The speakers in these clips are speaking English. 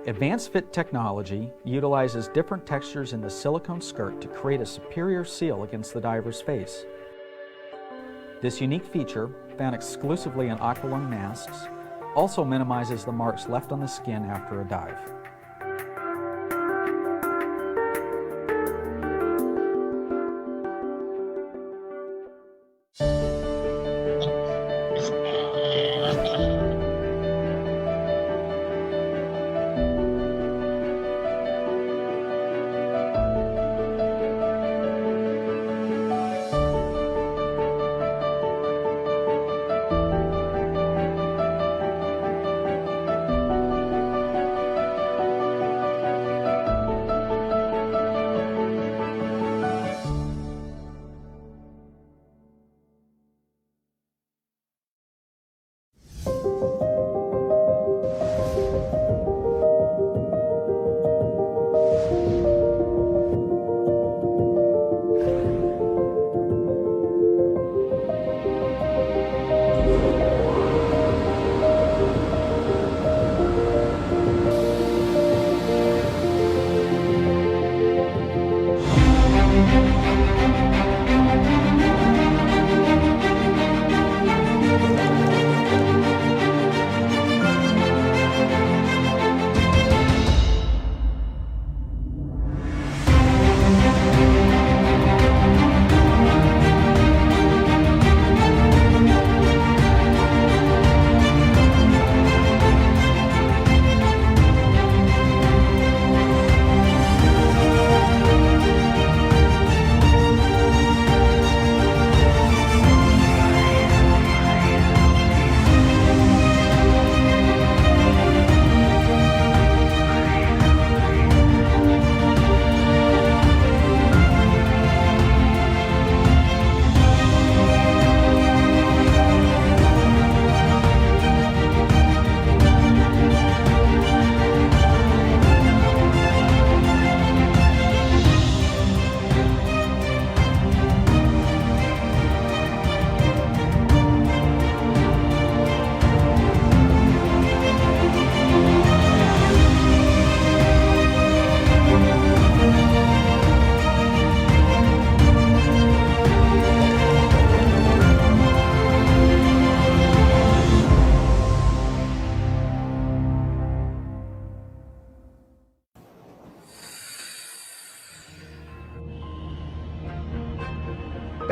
Advanced Fit technology utilizes different textures in the silicone skirt to create a superior seal against the diver's face. This unique feature, found exclusively in aqualung masks, also minimizes the marks left on the skin after a dive.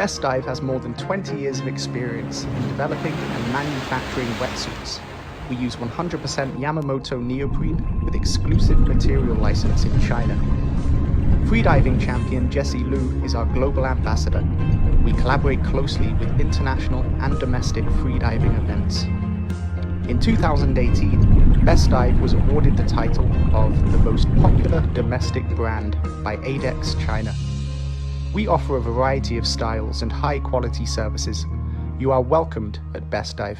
Best Dive has more than 20 years of experience in developing and manufacturing wetsuits. We use 100% Yamamoto neoprene with exclusive material license in China. Freediving champion Jessie Liu is our global ambassador. We collaborate closely with international and domestic freediving events. In 2018, Best Dive was awarded the title of the most popular domestic brand by ADEX China. We offer a variety of styles and high-quality services. You are welcomed at Best Dive.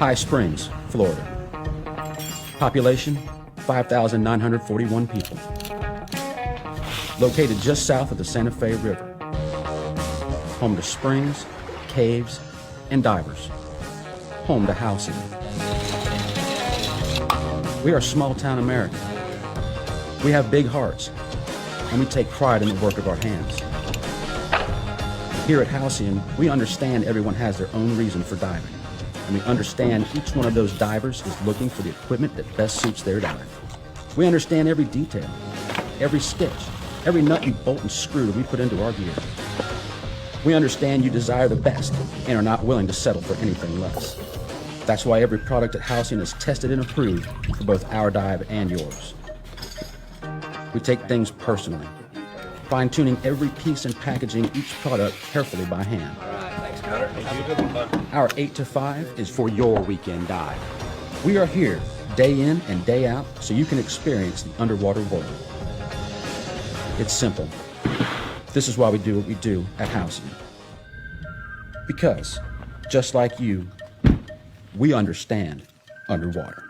High Springs, Florida. Population, 5,941 people. Located just south of the Santa Fe River. Home to springs, caves, and divers. Home to housing. We are small-town America. We have big hearts, and we take pride in the work of our hands. Here at Halcyon, we understand everyone has their own reason for diving. And we understand each one of those divers is looking for the equipment that best suits their dive. We understand every detail, every stitch, every nut and bolt and screw that we put into our gear. We understand you desire the best and are not willing to settle for anything less. That's why every product at Halcyon is tested and approved for both our dive and yours. We take things personally, fine-tuning every piece and packaging each product carefully by hand. Our 8 to 5 is for your weekend dive. We are here day in and day out so you can experience the underwater world. It's simple. This is why we do what we do at Halcyon. Because, just like you, we understand underwater.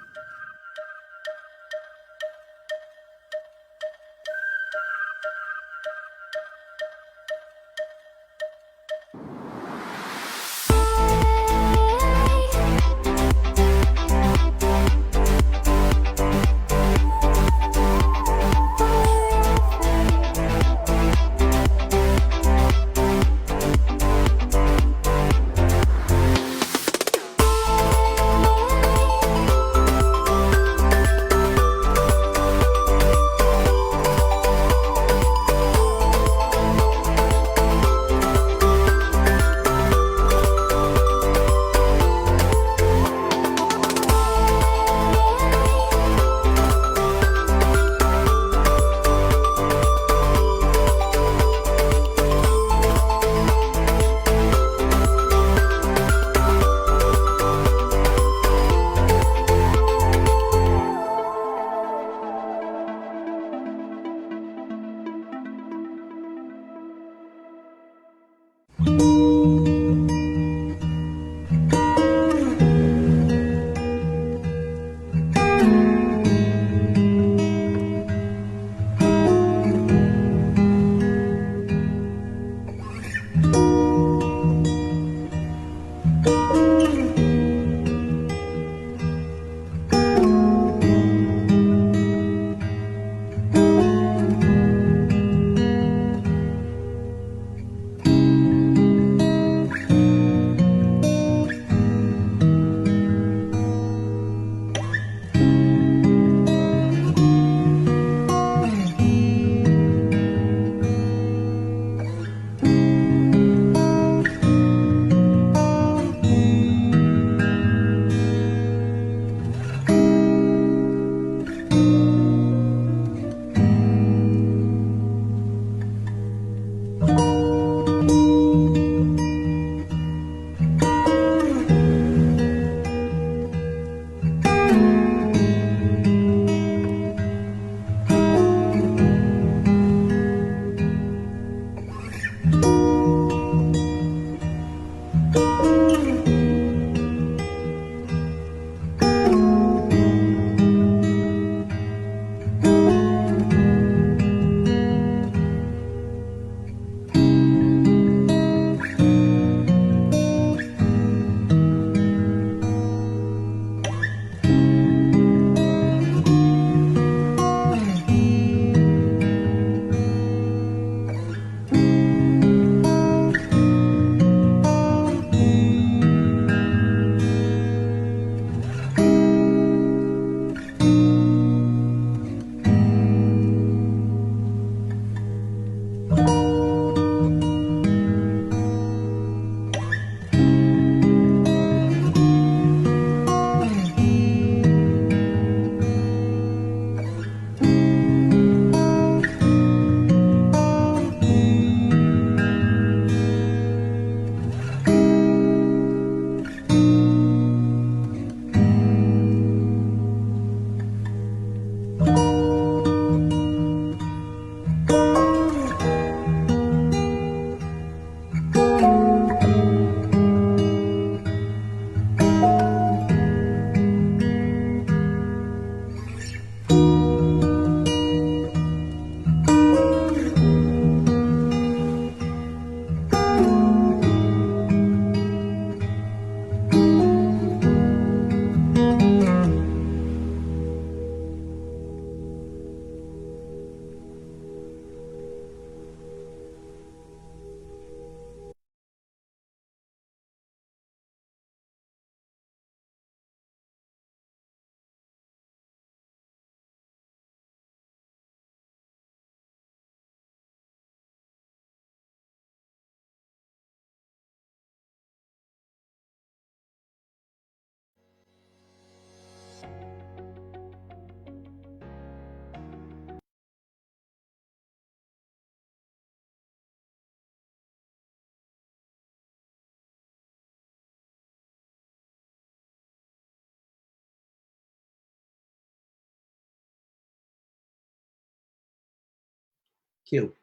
Cue.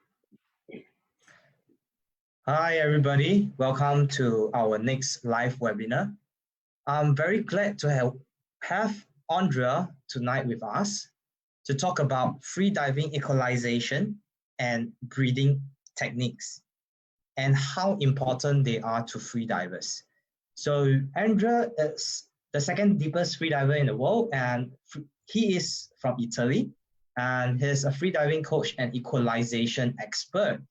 Hi, everybody. Welcome to our next live webinar. I'm very glad to have Andrea tonight with us to talk about freediving equalization and breathing techniques and how important they are to freedivers. So Andrea is the second deepest freediver in the world, and he is from Italy, and he's a freediving coach and equalization expert.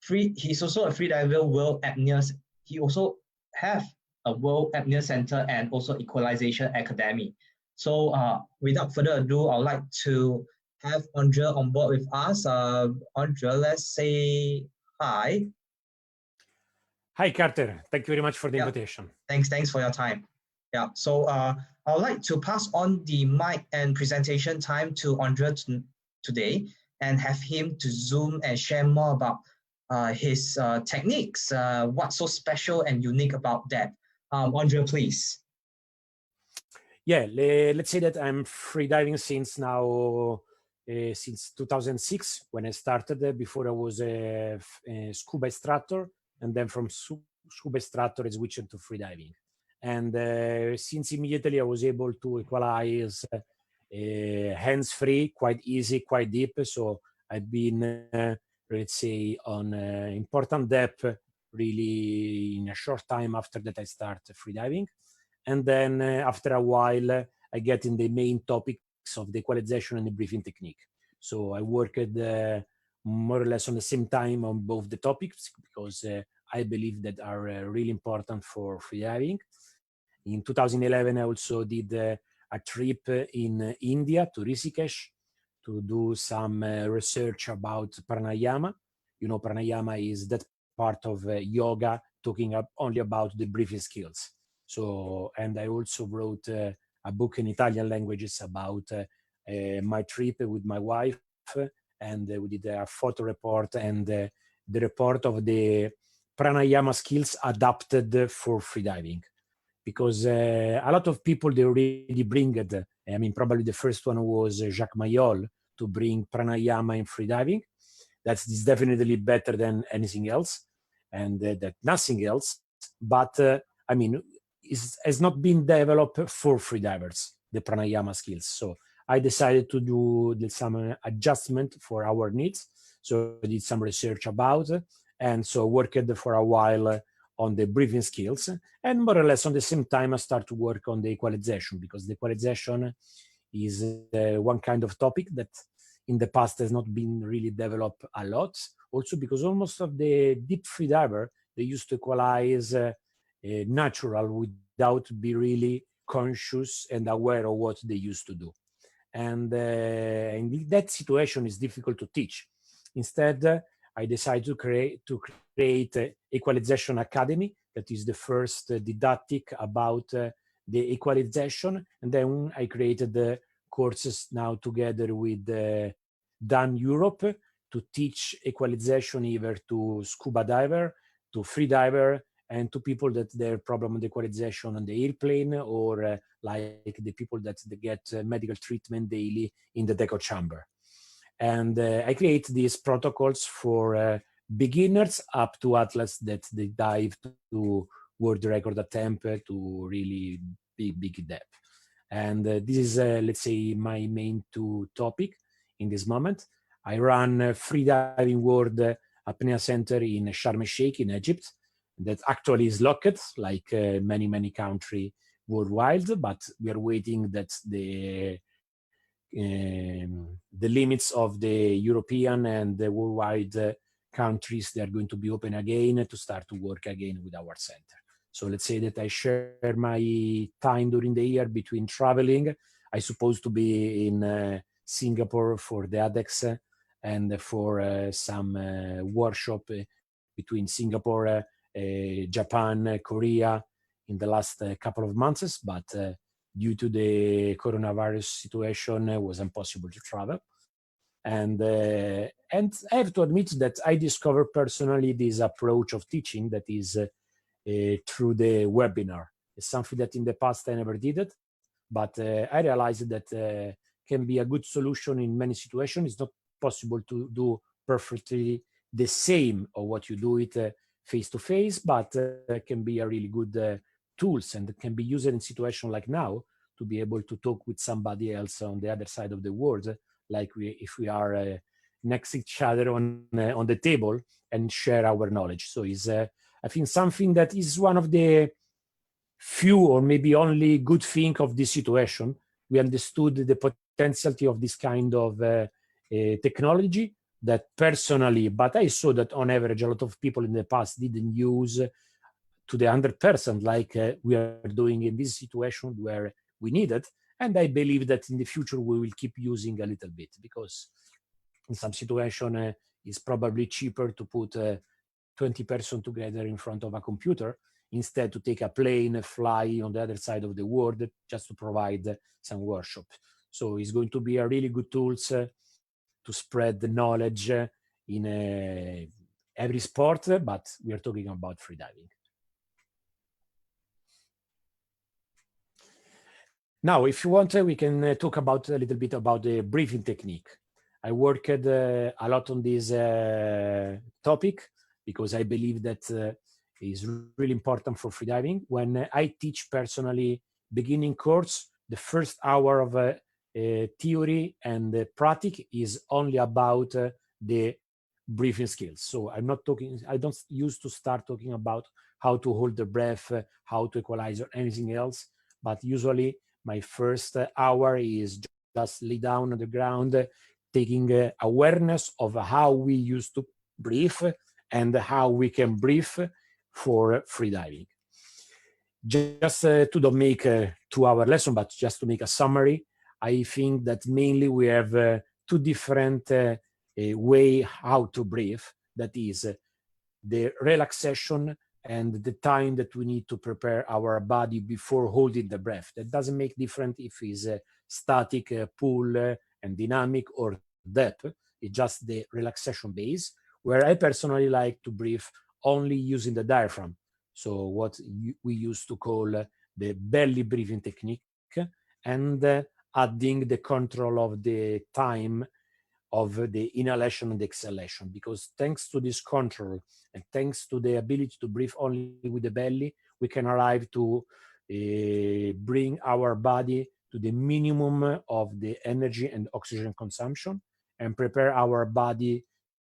He's also a freediver world apnea. He also have a World Apnea Center and also Equalization Academy. So without further ado, I'd like to have Andrea on board with us. Andrea, let's say hi. Hi, Carter. Thank you very much for the invitation. Thanks for your time. Yeah, so I would like to pass on the mic and presentation time to Andrea today and have him to Zoom and share more about his techniques. What's so special and unique about that? Andrea, please. Yeah, let's say that I'm freediving since 2006 when I started. Before I was a scuba instructor, and then from scuba instructor I switched to freediving. And since immediately I was able to equalize hands-free, quite easy, quite deep. So I've been, let's say, on important depth really in a short time after that I started freediving. And then after a while, I get in the main topics of the equalization and the breathing technique. So I worked more or less on the same time on both the topics because I believe that are really important for freediving. In 2011, I also did a trip in India to Rishikesh to do some research about pranayama. You know, pranayama is that part of yoga talking only about the breathing skills. So, and I also wrote a book in Italian languages about my trip with my wife, and we did a photo report and the report of the pranayama skills adapted for freediving. Because a lot of people, they already bring it. I mean, probably the first one was Jacques Mayol to bring pranayama in freediving. That's definitely better than anything else, and that nothing else. But I mean, has not been developed for freedivers, the pranayama skills. So I decided to do some adjustment for our needs. So I did some research about it, and so worked for a while on the breathing skills, and more or less on the same time I start to work on the equalization, because the equalization is one kind of topic that in the past has not been really developed a lot. Also because almost of the deep freediver, they used to equalize natural without be really conscious and aware of what they used to do. And in that situation is difficult to teach. Instead, I decided to create Equalization Academy, that is the first didactic about the equalization. And then I created the courses now together with Dan Europe to teach equalization either to scuba diver, to free diver, and to people that their problem with equalization on the airplane, or like the people that they get medical treatment daily in the deco chamber. And I create these protocols for beginners up to athletes that they dive to world record attempt to really big depth. And this is, let's say, my main two topic in this moment. I run Freediving World Apnea Center in Sharm el-Sheikh in Egypt. That actually is locked, like many countries worldwide, but we are waiting that the limits of the European and the worldwide countries, they are going to be open again to start to work again with our center. So let's say that I share my time during the year between traveling. I supposed to be in Singapore for the ADEX and for some workshop between Singapore, Japan, Korea in the last couple of months, but due to the coronavirus situation, it was impossible to travel. And I have to admit that I discovered personally this approach of teaching that is through the webinar. It's something that in the past I never did it, but I realized that can be a good solution in many situations. It's not possible to do perfectly the same of what you do it face to face, but can be a really good tools, and it can be used in situation like now to be able to talk with somebody else on the other side of the world, like if we are next to each other on the table and share our knowledge. So is I think something that is one of the few or maybe only good thing of this situation. We understood the potentiality of this kind of technology that personally, but I saw that on average a lot of people in the past didn't use to the 100% like we are doing in this situation where we need it. And I believe that in the future we will keep using a little bit, because in some situation it's probably cheaper to put 20 persons together in front of a computer instead to take a plane, fly on the other side of the world just to provide some workshop. So it's going to be a really good tools to spread the knowledge in every sport, but we are talking about freediving. Now, if you want, we can talk about a little bit about the breathing technique. I worked a lot on this topic because I believe that is really important for freediving. When I teach personally beginning course, the first hour of theory and practice is only about the breathing skills. So I'm not talking, I don't used to start talking about how to hold the breath, how to equalize or anything else, but usually my first hour is just lay down on the ground, taking awareness of how we used to breathe and how we can breathe for freediving. Just to don't make a 2-hour lesson, but just to make a summary, I think that mainly we have two different way how to breathe. That is the relaxation and the time that we need to prepare our body before holding the breath. That doesn't make difference if it's static, pull, and dynamic or depth. It's just the relaxation base, where I personally like to breathe only using the diaphragm. So what we used to call the belly breathing technique, and adding the control of the time of the inhalation and exhalation, because thanks to this control and thanks to the ability to breathe only with the belly, we can arrive to bring our body to the minimum of the energy and oxygen consumption and prepare our body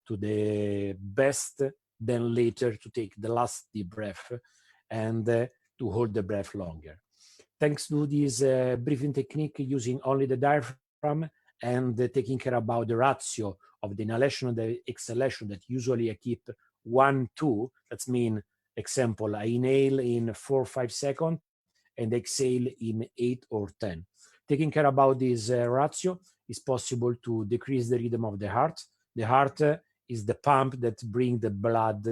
to the best, then later to take the last deep breath and to hold the breath longer. Thanks to this breathing technique using only the diaphragm and taking care about the ratio of the inhalation and the exhalation, that usually I keep 1-2. That's mean, example, I inhale in 4 or 5 seconds and exhale in 8 or 10. Taking care about this ratio is possible to decrease the rhythm of the heart. The heart is the pump that brings the blood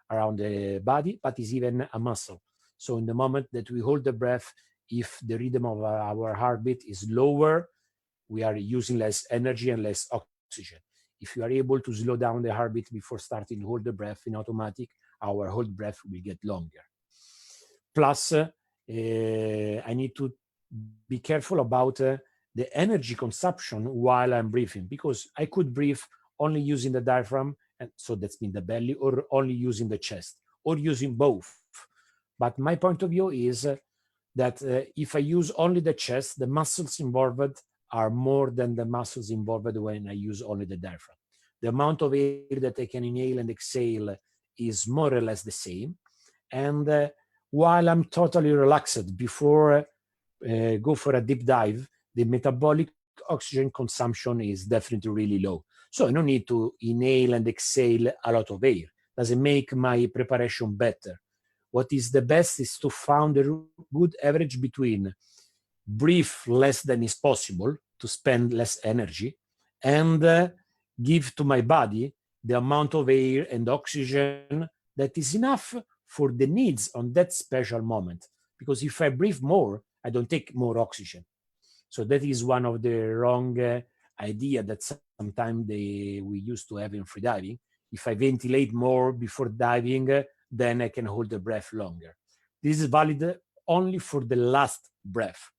around the body, but is even a muscle. So in the moment that we hold the breath, if the rhythm of our heartbeat is lower, we are using less energy and less oxygen. If you are able to slow down the heartbeat before starting to hold the breath in automatic, our hold breath will get longer. Plus, I need to be careful about the energy consumption while I'm breathing, because I could breathe only using the diaphragm, and so that's mean the belly, or only using the chest, or using both. But my point of view is that if I use only the chest, the muscles involved are more than the muscles involved when I use only the diaphragm. The amount of air that I can inhale and exhale is more or less the same. And while I'm totally relaxed before go for a deep dive, the metabolic oxygen consumption is definitely really low. So I don't need to inhale and exhale a lot of air. Doesn't make my preparation better. What is the best is to find a good average between breathe less than is possible to spend less energy, and give to my body the amount of air and oxygen that is enough for the needs on that special moment. Because if I breathe more, I don't take more oxygen. So that is one of the wrong idea that sometimes we used to have in freediving. If I ventilate more before diving, then I can hold the breath longer. This is valid only for the last breath.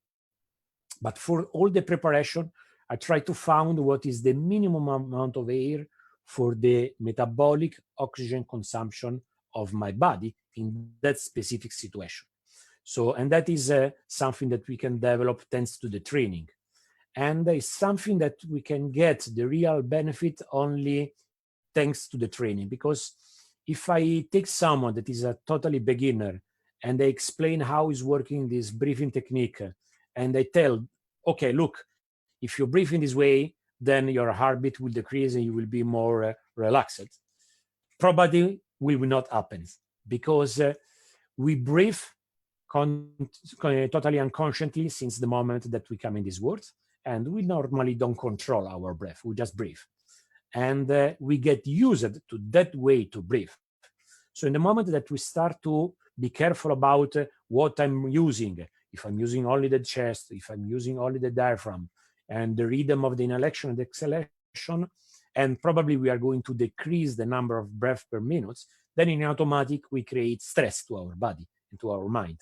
But for all the preparation, I try to find what is the minimum amount of air for the metabolic oxygen consumption of my body in that specific situation. So, and that is something that we can develop thanks to the training. And it's something that we can get the real benefit only thanks to the training. Because if I take someone that is a totally beginner and I explain how is working this breathing technique, and I tell, okay, look, if you breathe in this way, then your heartbeat will decrease and you will be more relaxed. Probably will not happen, because we breathe totally unconsciously since the moment that we come in this world, and we normally don't control our breath, we just breathe. And we get used to that way to breathe. So in the moment that we start to be careful about what I'm using, if I'm using only the chest, if I'm using only the diaphragm, and the rhythm of the inhalation and exhalation, and probably we are going to decrease the number of breaths per minute, then in automatic we create stress to our body and to our mind.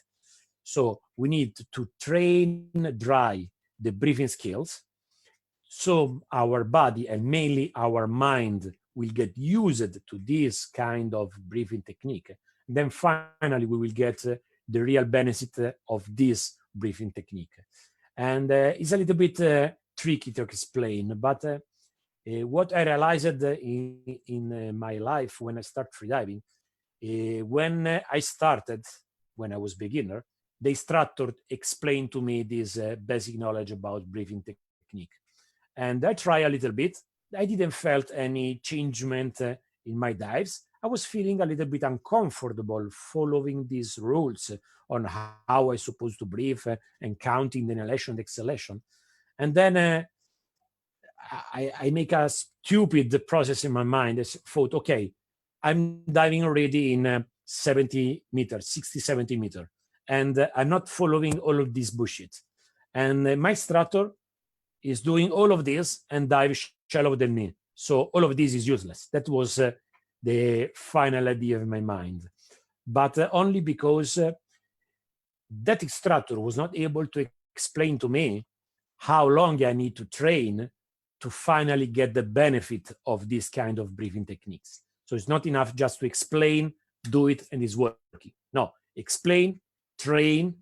So we need to train dry the breathing skills, so our body and mainly our mind will get used to this kind of breathing technique. Then finally we will get the real benefit of this breathing technique. And it's a little bit tricky to explain, but what I realized in my life when I started freediving, when I started, when I was beginner, the instructor explained to me this basic knowledge about breathing technique. And I try a little bit. I didn't felt any changement in my dives. I was feeling a little bit uncomfortable following these rules on how I supposed to breathe and counting the inhalation and exhalation. And then I make a stupid process in my mind. I thought, okay, I'm diving already in 70 meters, 60, 70 meters, and I'm not following all of this bullshit. And my instructor is doing all of this and dive shallower than me. So all of this is useless. That was the final idea of my mind. But only because that instructor was not able to explain to me how long I need to train to finally get the benefit of this kind of breathing techniques. So it's not enough just to explain, do it, and it's working. No, explain, train,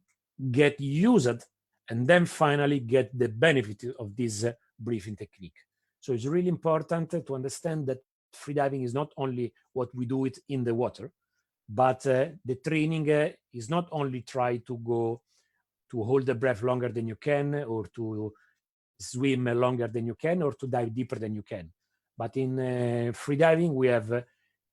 get used, and then finally get the benefit of this breathing technique. So it's really important to understand that freediving is not only what we do it in the water, but the training is not only try to go to hold the breath longer than you can, or to swim longer than you can, or to dive deeper than you can. But in freediving, we have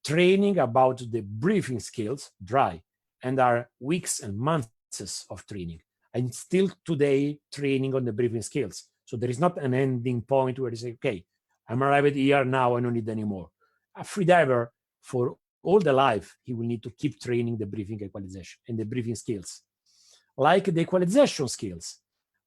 training about the breathing skills dry, and are weeks and months of training. I'm still today training on the breathing skills. So there is not an ending point where you say, okay, I'm arrived here now, I don't need any more. A freediver, for all the life, he will need to keep training the breathing equalization and the breathing skills. Like the equalization skills,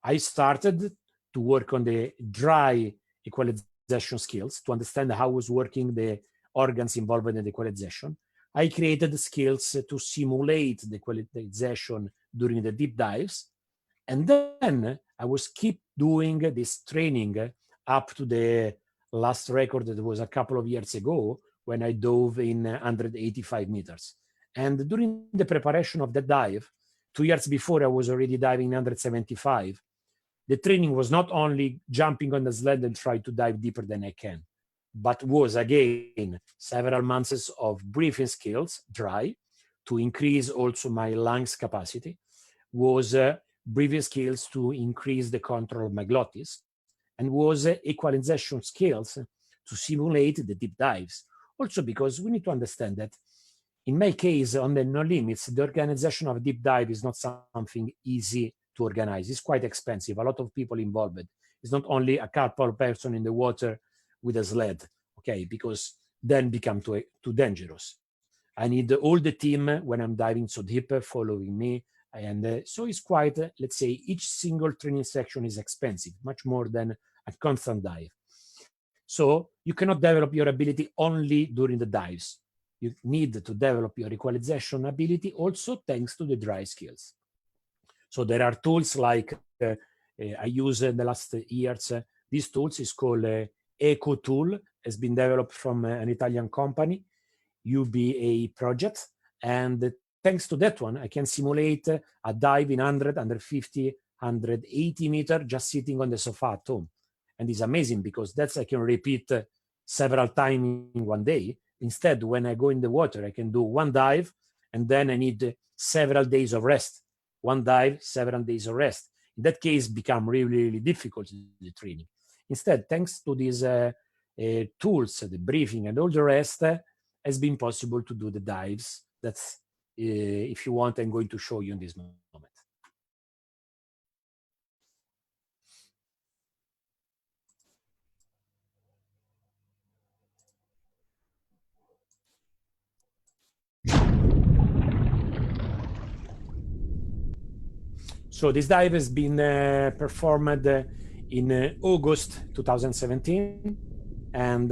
I started to work on the dry equalization skills to understand how was working the organs involved in the equalization. I created skills to simulate the equalization during the deep dives. And then I was keep doing this training up to the last record that was a couple of years ago, when I dove in 185 meters. And during the preparation of the dive, 2 years before I was already diving 175, the training was not only jumping on the sled and try to dive deeper than I can, but was again several months of breathing skills, dry, to increase also my lungs capacity, was breathing skills to increase the control of my glottis, and was equalization skills to simulate the deep dives. Also because we need to understand that in my case, on the No Limits, the organization of a deep dive is not something easy to organize. It's quite expensive. A lot of people involved. It's not only a couple of person in the water with a sled, okay, because then become too dangerous. I need all the team when I'm diving so deep following me. And so it's quite, let's say, each single training section is expensive, much more than a constant dive. So you cannot develop your ability only during the dives. You need to develop your equalization ability also thanks to the dry skills. So there are tools like I use in the last years. These tools is called Eco Tool has been developed from an Italian company, UBA project. And thanks to that one, I can simulate a dive in 100, 150, 180 meters just sitting on the sofa at home. And it's amazing because that's I can repeat several times in one day. Instead, when I go in the water, I can do one dive and then I need several days of rest. One dive, 7 days of rest. In that case, become really, really difficult, the training. Instead, thanks to these tools, the briefing and all the rest, has been possible to do the dives. That's, if you want, I'm going to show you in this moment. So this dive has been performed in August 2017, and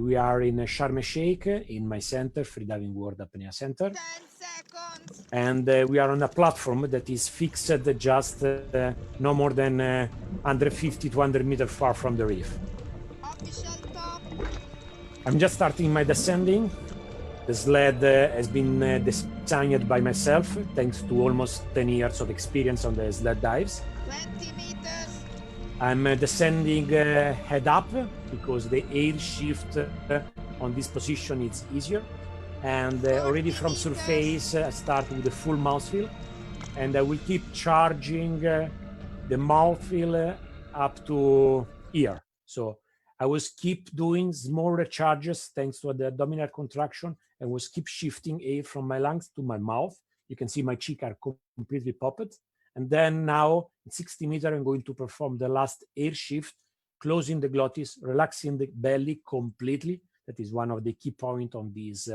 we are in Sharm el-Sheikh in my center, Freediving World Apnea Center. 10 seconds. And we are on a platform that is fixed just no more than 150 to 200 meters far from the reef. Official top. I'm just starting my descending. The sled has been designed by myself, thanks to almost 10 years of experience on the sled dives. 20 meters. I'm descending head up because the air shift on this position is easier. And already from surface, I start with the full mouthfeel. And I will keep charging the mouthfeel up to here. So I will keep doing smaller charges thanks to the abdominal contraction, and will keep shifting air from my lungs to my mouth. You can see my cheek are completely popped. And then now, in 60 meters, I'm going to perform the last air shift, closing the glottis, relaxing the belly completely. That is one of the key points on this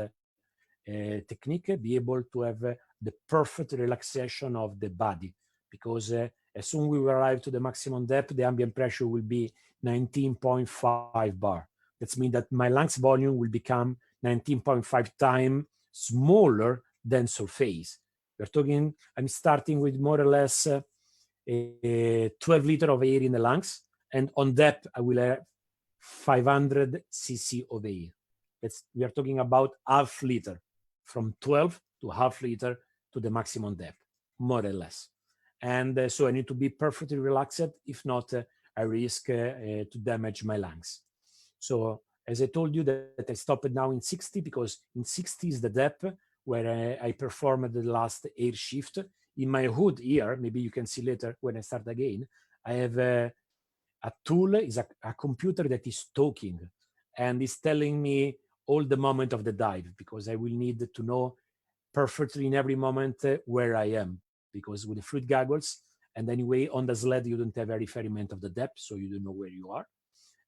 technique, be able to have the perfect relaxation of the body. Because as soon as we arrive to the maximum depth, the ambient pressure will be 19.5 bar. That means that my lungs volume will become 19.5 times smaller than surface. We're talking, I'm starting with more or less 12 liters of air in the lungs, and on depth, I will have 500 cc of air. We are talking about half liter, from 12 to half liter to the maximum depth, more or less. And so I need to be perfectly relaxed. If not, I risk to damage my lungs. So as I told you that I stopped now in 60, because in 60 is the depth where I performed the last air shift. In my hood here, maybe you can see later when I start again, I have a tool, is a computer that is talking and is telling me all the moment of the dive, because I will need to know perfectly in every moment where I am, because with the fluid goggles, and anyway, on the sled, you don't have a refinement of the depth, so you don't know where you are.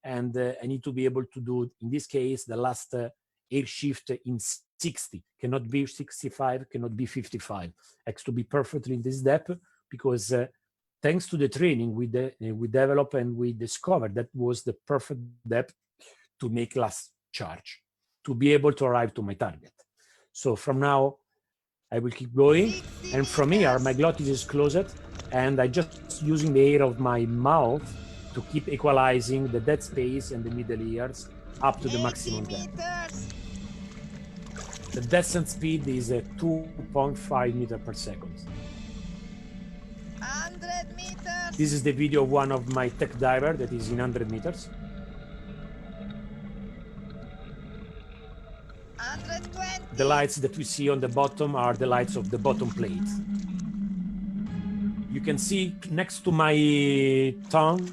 And I need to be able to do, in this case, the last air shift in 60, cannot be 65, cannot be 55. Has to be perfectly in this depth, because thanks to the training we developed and we discovered that was the perfect depth to make last charge, to be able to arrive to my target. So from now, I will keep going, and from here, my glottis is closed, and I just using the air of my mouth to keep equalizing the dead space and the middle ears up to the maximum depth. The descent speed is 2.5 meters per second. 100 meters. This is the video of one of my tech diver that is in 100 meters. 120. The lights that we see on the bottom are the lights of the bottom plate. You can see next to my tongue,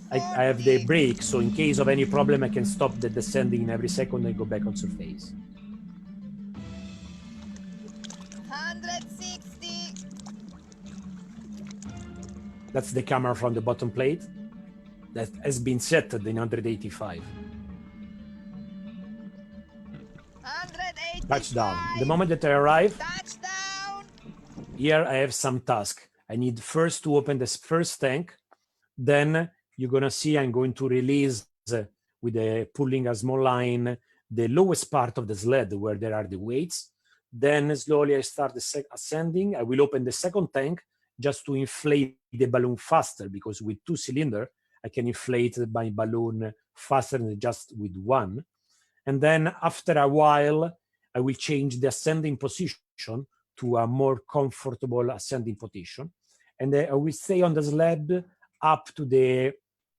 I have the brake, so in case of any problem, I can stop the descending in every second and go back on surface. 160. That's the camera from the bottom plate that has been set in 185. 185. Touchdown. The moment that I arrive, Touchdown. here I have some task. I need first to open this first tank. Then you're gonna see I'm going to release with pulling a small line the lowest part of the sled where there are the weights. Then slowly I start ascending. I will open the second tank just to inflate the balloon faster, because with 2 cylinders, I can inflate my balloon faster than just with one. And then after a while, I will change the ascending position to a more comfortable ascending position. And I will stay on the sled up to the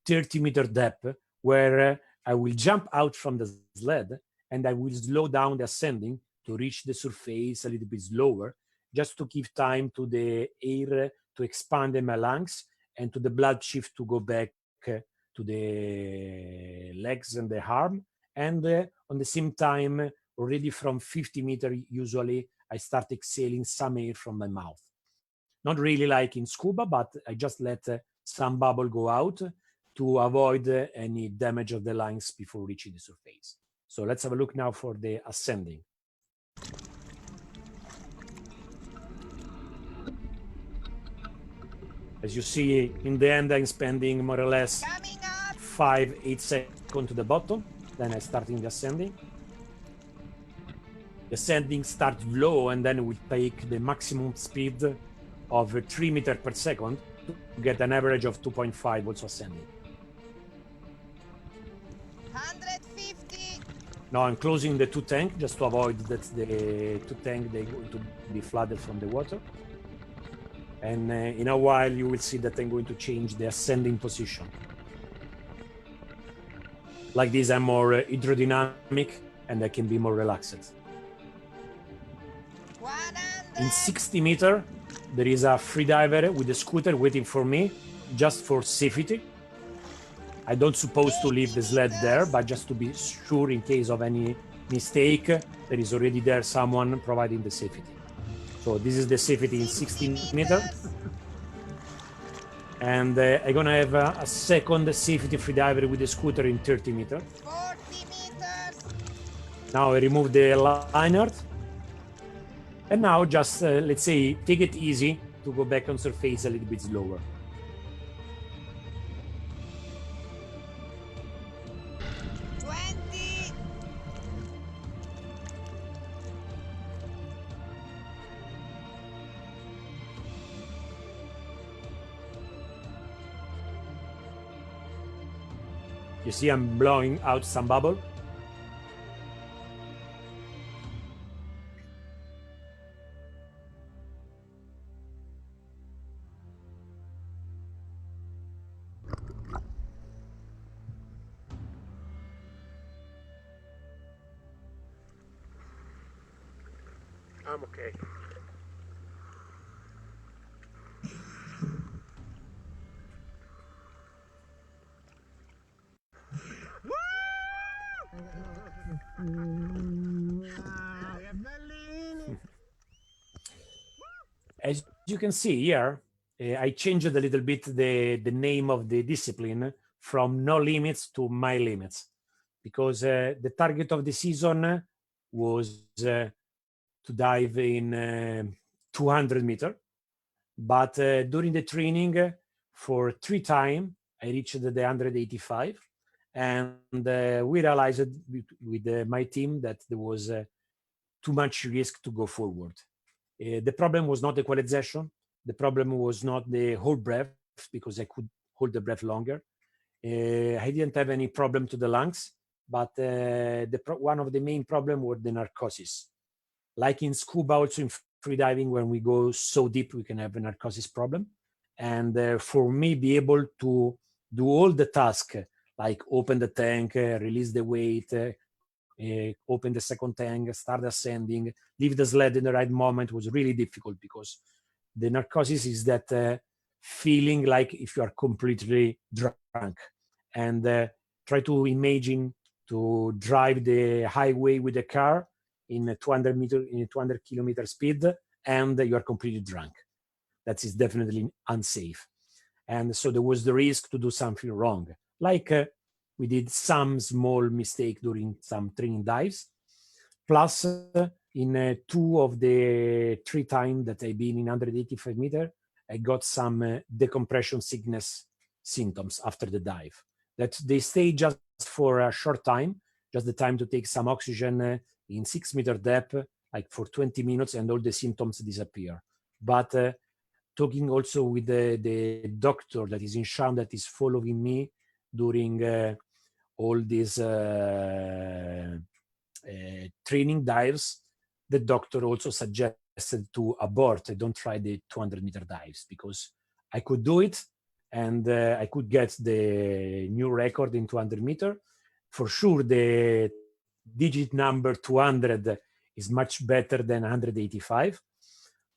30-meter depth, where I will jump out from the sled and I will slow down the ascending to reach the surface a little bit slower, just to give time to the air to expand in my lungs and to the blood shift to go back to the legs and the arm. And on the same time, already from 50 meters, usually I start exhaling some air from my mouth. Not really like in scuba, but I just let some bubble go out to avoid any damage of the lungs before reaching the surface. So let's have a look now for the ascending. As you see, in the end, I'm spending more or less 5-8 seconds to the bottom. Then I start in the ascending. The ascending starts low, and then we take the maximum speed of 3 meters per second to get an average of 2.5 also ascending. 150. Now I'm closing the two tank just to avoid that the two tank they going to be flooded from the water. And in a while you will see that I'm going to change the ascending position. Like this, I'm more hydrodynamic and I can be more relaxed. 100. In 60 meters, there is a freediver with a scooter waiting for me just for safety. I don't suppose to leave the sled there, but just to be sure in case of any mistake, there is already there someone providing the safety. So this is the safety in 60 meters. And I'm gonna have a second safety freediver with the scooter in 30 meters. 40 meters. Now I remove the lanyard. And now just, let's say, take it easy to go back on surface a little bit slower. You see I'm blowing out some bubble. I'm okay. As you can see here, I changed a little bit the name of the discipline from no limits to my limits, because the target of the season was to dive in 200 meters. But during the training, for 3 times, I reached the 185. And we realized with my team that there was too much risk to go forward. The problem was not equalization. The problem was not the whole breath, because I could hold the breath longer. I didn't have any problem to the lungs, but one of the main problems was the narcosis. Like in scuba, also in freediving, when we go so deep, we can have a narcosis problem. And for me, be able to do all the tasks, like open the tank, release the weight, open the second tank, start ascending, leave the sled in the right moment, was really difficult, because the narcosis is that feeling like if you are completely drunk. And try to imagine to drive the highway with a car in 200 kilometer speed, and you are completely drunk. That is definitely unsafe. And so there was the risk to do something wrong. Like we did some small mistake during some training dives. Plus, in 2 of the 3 times that I've been in 185 meters, I got some decompression sickness symptoms after the dive. That they stay just for a short time, just the time to take some oxygen in 6 meter depth, like for 20 minutes, and all the symptoms disappear. But talking also with the doctor that is in charge, that is following me during all these training dives, the doctor also suggested to abort, don't try the 200-meter dives, because I could do it and I could get the new record in 200-meter. For sure, the digit number 200 is much better than 185.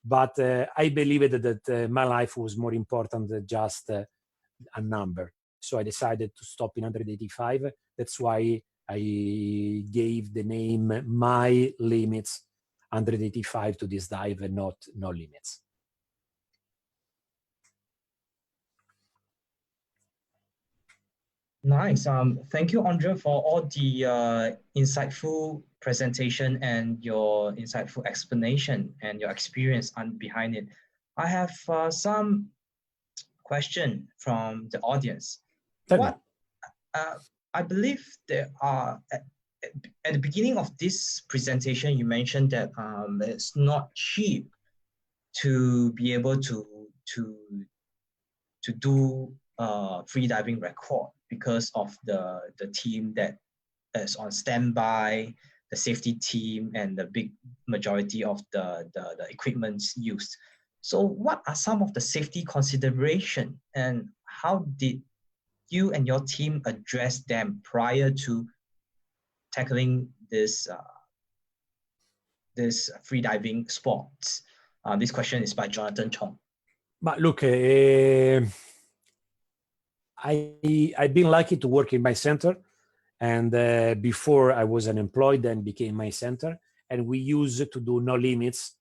But I believed that my life was more important than just a number. So I decided to stop in 185. That's why I gave the name My Limits 185 to this dive and not No Limits. Nice. Thank you, Andrea, for all the insightful presentation and your insightful explanation and your experience behind it. I have some question from the audience. What I believe there are at the beginning of this presentation, you mentioned that it's not cheap to be able to do free diving record because of the team that is on standby, the safety team, and the big majority of the equipments used. So what are some of the safety consideration, and how did you and your team address them prior to tackling this free diving sports? This question is by Jonathan Chong. But look, I've been lucky to work in my center, and before I was unemployed, then became my center, and we used to do no limits,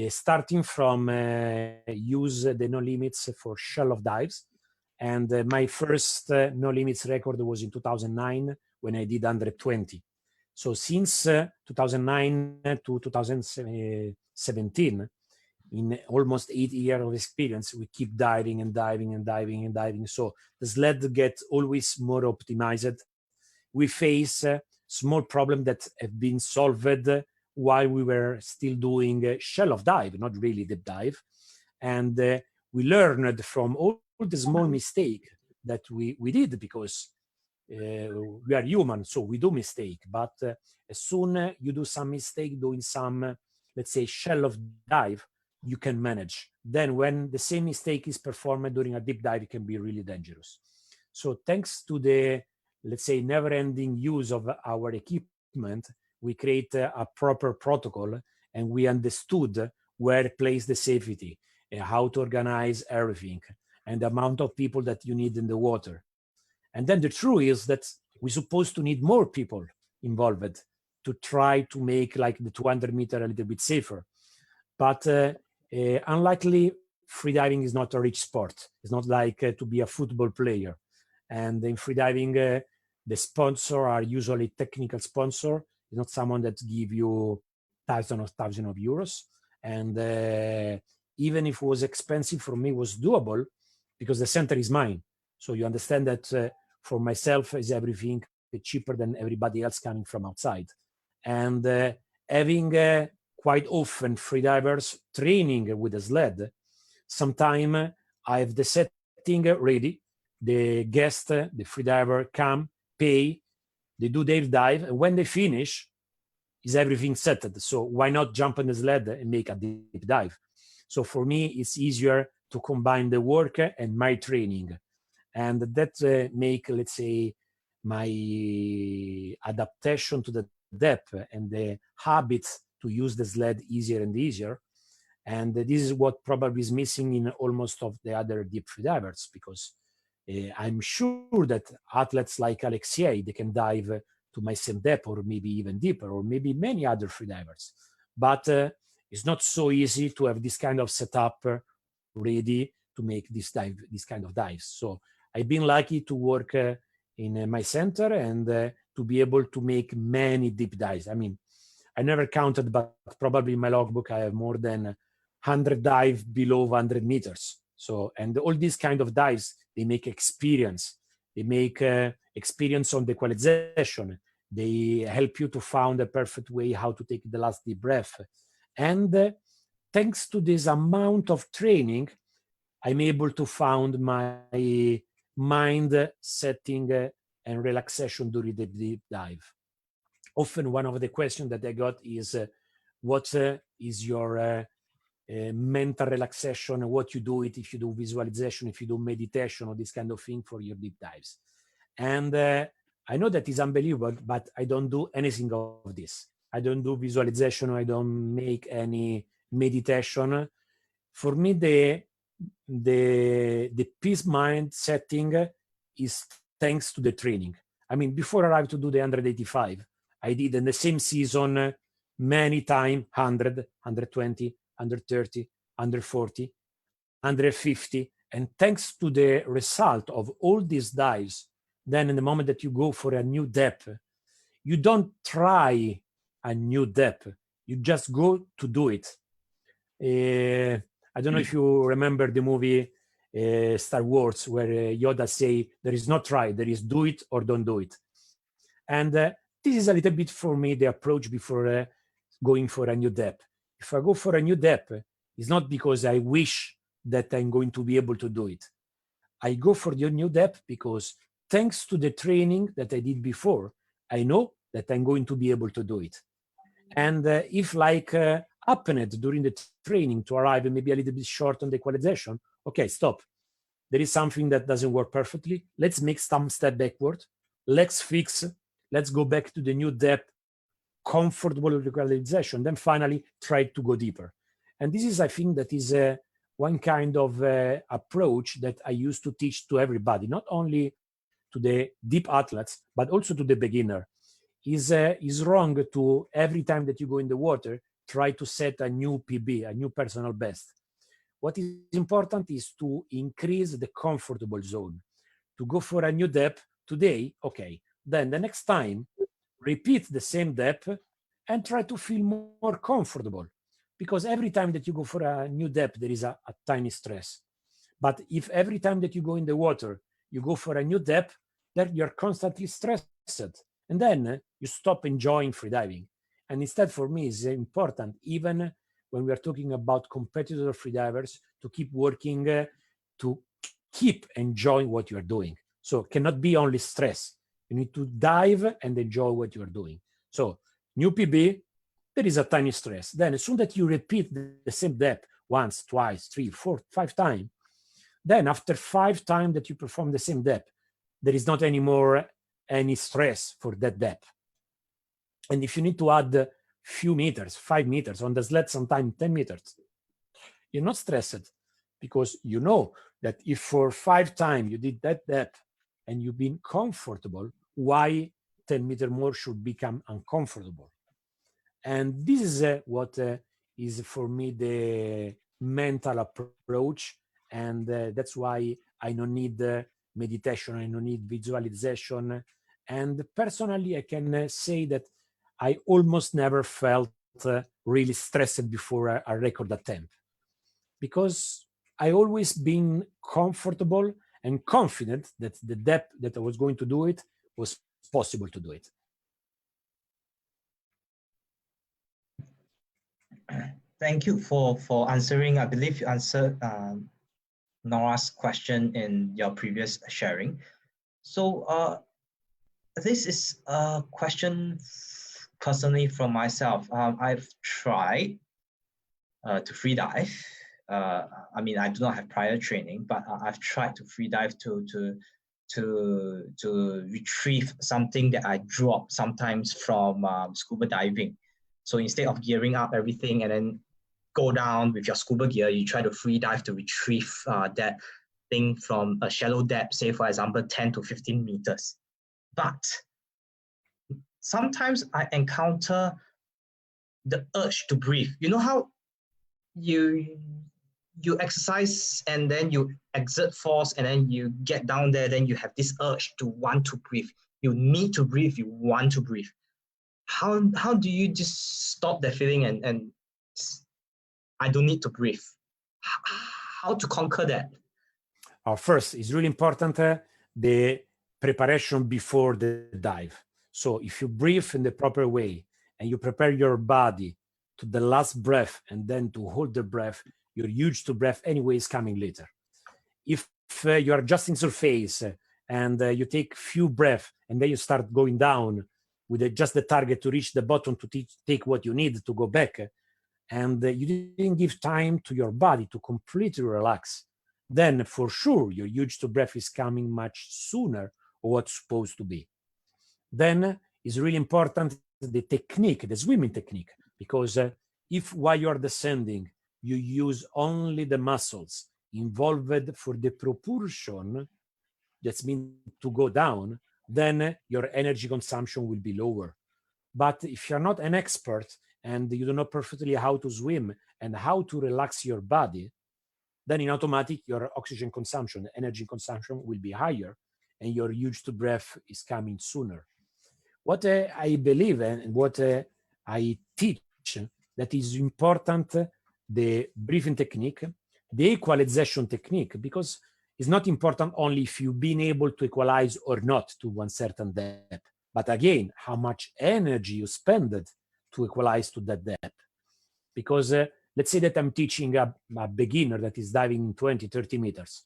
starting from use the no limits for shallow dives. And my first no limits record was in 2009 when I did 120. So since 2009 to 2017, in almost 8 years of experience, we keep diving and diving and diving and diving. So the sled gets always more optimized. We face small problems that have been solved while we were still doing shallow dive, not really deep dive. And we learned from all the small mistake that we did, because we are human, so we do mistake. But as soon you do some mistake doing some, let's say, shallow dive, you can manage. Then when the same mistake is performed during a deep dive, it can be really dangerous. So thanks to the, let's say, never-ending use of our equipment, we create a proper protocol, and we understood where to place the safety, how to organize everything, and the amount of people that you need in the water. And then the truth is that we're supposed to need more people involved to try to make like the 200-meter a little bit safer. But unlikely, freediving is not a rich sport. It's not like to be a football player. And in freediving, the sponsor are usually technical sponsor. It's not someone that give you thousands of euros. And even if it was expensive, for me, it was doable because the center is mine. So you understand that for myself is everything cheaper than everybody else coming from outside. And having quite often freedivers training with a sled, sometime I have the setting ready, the guest, the freediver come, pay, they do their dive, and when they finish, is everything set. So why not jump on the sled and make a deep dive? So for me, it's easier to combine the work and my training. And that make, let's say, my adaptation to the depth and the habits to use the sled easier and easier. And this is what probably is missing in almost of the other deep freedivers, because I'm sure that athletes like Alexei, they can dive to my same depth or maybe even deeper, or maybe many other freedivers. But it's not so easy to have this kind of setup ready to make this kind of dives. So I've been lucky to work in my center and to be able to make many deep dives. I mean, I never counted, but probably in my logbook I have more than 100 dives below 100 meters. So, and all these kind of dives, they make experience. They make experience on the equalization. They help you to find a perfect way how to take the last deep breath. And thanks to this amount of training, I'm able to find my mind setting and relaxation during the deep dive. Often one of the questions that I got is, what is your mental relaxation, what you do it, if you do visualization, if you do meditation or this kind of thing for your deep dives. And I know that is unbelievable, but I don't do anything of this. I don't do visualization, I don't make any meditation. For me, the peace mind setting is thanks to the training. I mean, before I arrived to do the 185, I did in the same season many times 100, 120, 130, 140, 150. And thanks to the result of all these dives, then in the moment that you go for a new depth, you don't try a new depth, you just go to do it. I don't know if you remember the movie Star Wars, where Yoda say, there is no try, there is do it or don't do it. And this is a little bit for me the approach before going for a new depth. If I go for a new depth, it's not because I wish that I'm going to be able to do it. I go for the new depth because thanks to the training that I did before, I know that I'm going to be able to do it. And if like happened during the training to arrive maybe a little bit short on the equalization, okay, stop. There is something that doesn't work perfectly. Let's make some step backward. Let's fix. Let's go back to the new depth, comfortable with equalization. Then finally try to go deeper. And this is, I think, that is one kind of approach that I used to teach to everybody, not only to the deep athletes, but also to the beginner. Is wrong to every time that you go in the water, try to set a new PB, a new personal best. What is important is to increase the comfortable zone, to go for a new depth today, okay. Then the next time, repeat the same depth and try to feel more comfortable. Because every time that you go for a new depth, there is a tiny stress. But if every time that you go in the water, you go for a new depth, then you're constantly stressed. And then you stop enjoying freediving. And instead, for me, it's important, even when we are talking about competitor freedivers, to keep working, to keep enjoying what you are doing. So it cannot be only stress. You need to dive and enjoy what you are doing. So new PB, there is a tiny stress. Then as soon as you repeat the same depth once, twice, 3, 4, 5 times, then after 5 times that you perform the same depth, there is not anymore any stress for that depth. And if you need to add few meters, 5 meters, on the sled sometimes 10 meters, you're not stressed, because you know that if for 5 times you did that depth and you've been comfortable, why 10 meters more should become uncomfortable? And this is what is for me the mental approach. And that's why I don't need meditation, I don't need visualization. And personally, I can say that I almost never felt really stressed before a record attempt, because I always been comfortable and confident that the depth that I was going to do it was possible to do it. Thank you for answering. I believe you answered Nora's question in your previous sharing. So this is a question personally from myself. I've tried to freedive. I mean, I do not have prior training, but I've tried to freedive to retrieve something that I dropped sometimes from scuba diving. So instead of gearing up everything and then go down with your scuba gear, you try to freedive to retrieve that thing from a shallow depth, say for example 10 to 15 meters. But sometimes I encounter the urge to breathe. You know how you exercise and then you exert force and then you get down there, then you have this urge to want to breathe. You need to breathe, you want to breathe. How do you just stop that feeling and I don't need to breathe? How to conquer that? First, it's really important the preparation before the dive. So if you breathe in the proper way and you prepare your body to the last breath and then to hold the breath, your urge to breath anyway is coming later. If you are just in surface and you take few breaths and then you start going down with just the target to reach the bottom to take what you need to go back, and you didn't give time to your body to completely relax, then for sure your huge to breath is coming much sooner or what's supposed to be. Then it's really important the technique, the swimming technique, because if while you're descending, you use only the muscles involved for the propulsion, that means to go down, then your energy consumption will be lower. But if you're not an expert and you don't know perfectly how to swim and how to relax your body, then in automatic, your oxygen consumption, energy consumption will be higher, and your huge to breath is coming sooner. What I believe and what I teach that is important, the breathing technique, the equalization technique, because it's not important only if you've been able to equalize or not to one certain depth, but again, how much energy you spend to equalize to that depth. Because let's say that I'm teaching a beginner that is diving in 20, 30 meters.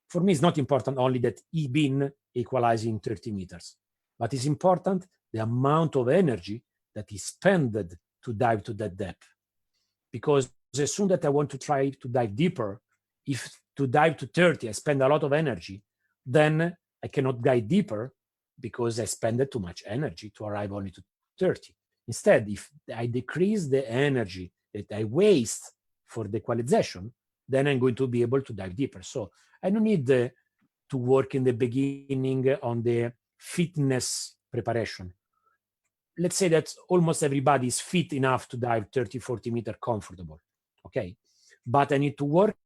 For me, it's not important only that he been equalizing 30 meters, but it's important the amount of energy that is spent to dive to that depth. Because as soon that I want to try to dive deeper, if to dive to 30, I spend a lot of energy, then I cannot dive deeper because I spend too much energy to arrive only to 30. Instead, if I decrease the energy that I waste for the equalization, then I'm going to be able to dive deeper. So I don't need to work in the beginning on the fitness preparation. Let's say that almost everybody is fit enough to dive 30, 40 meters comfortable, okay? But I need to work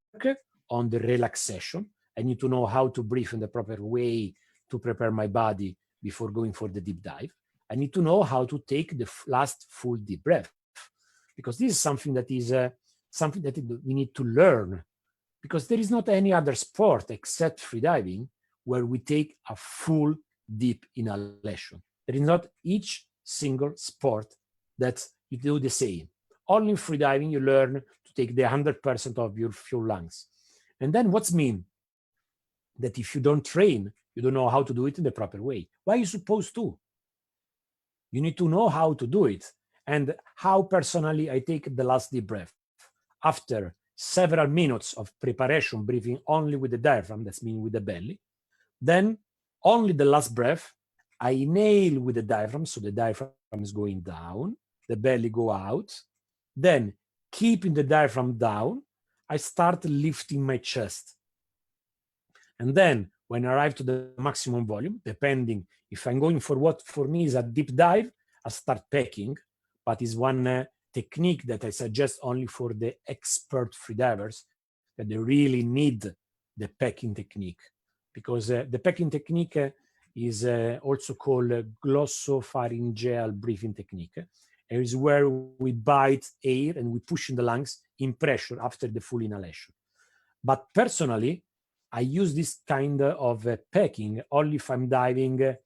on the relaxation. I need to know how to breathe in the proper way to prepare my body before going for the deep dive. I need to know how to take the last full deep breath, because this is something that is something that we need to learn, because there is not any other sport except freediving where we take a full deep inhalation. There is not each single sport that you do the same. Only in freediving you learn to take the 100% of your fuel lungs. And then what's mean? That if you don't train, you don't know how to do it in the proper way. Why are you supposed to? You need to know how to do it. And how personally I take the last deep breath. After several minutes of preparation, breathing only with the diaphragm, that's meaning with the belly, then only the last breath, I inhale with the diaphragm, so the diaphragm is going down, the belly go out, then keeping the diaphragm down, I start lifting my chest. And then when I arrive to the maximum volume, depending if I'm going for what for me is a deep dive, I start packing, but is one technique that I suggest only for the expert freedivers, that they really need the packing technique, because the packing technique is also called glossopharyngeal breathing technique. It is where we bite air and we push in the lungs in pressure after the full inhalation. But personally, I use this kind of packing only if I'm diving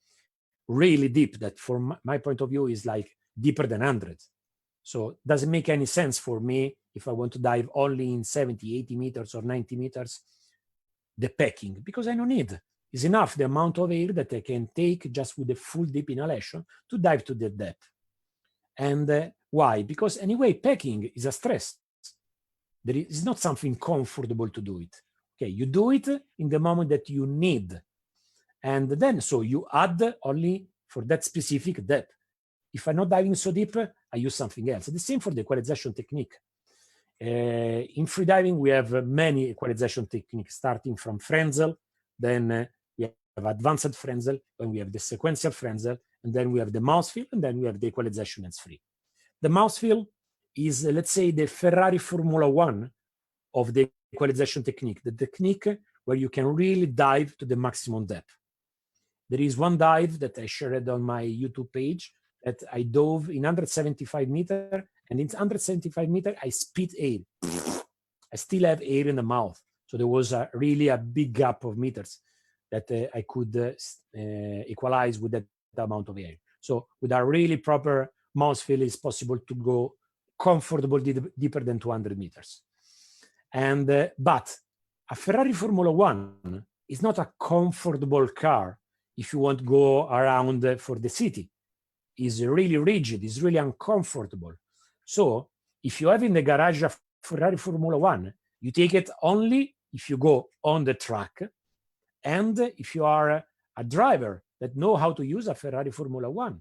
really deep, that from my point of view is like deeper than 100. So it doesn't make any sense for me if I want to dive only in 70, 80 meters or 90 meters, the packing, because I don't need. It's enough the amount of air that I can take just with a full deep inhalation to dive to the depth. And why? Because anyway, packing is a stress. There is not something comfortable to do it. Okay, you do it in the moment that you need. And then, so you add only for that specific depth. If I'm not diving so deep, I use something else. The same for the equalization technique. In freediving, we have many equalization techniques, starting from Frenzel, then we have advanced Frenzel, then we have the sequential Frenzel, and then we have the mouse fill, and then we have the equalization hands-free. The mouse fill is, let's say, the Ferrari Formula One of the equalization technique, the technique where you can really dive to the maximum depth. There is one dive that I shared on my YouTube page that I dove in 175 meters, and in 175 meters, I spit air. I still have air in the mouth. So there was really a big gap of meters that I could equalize with that amount of air. So with a really proper mouse fill, it's possible to go comfortable deeper than 200 meters. And but a Ferrari Formula One is not a comfortable car if you want to go around for the city. It's really rigid, it's really uncomfortable. So if you have in the garage a Ferrari Formula One, you take it only if you go on the track, and if you are a driver that know how to use a Ferrari Formula One.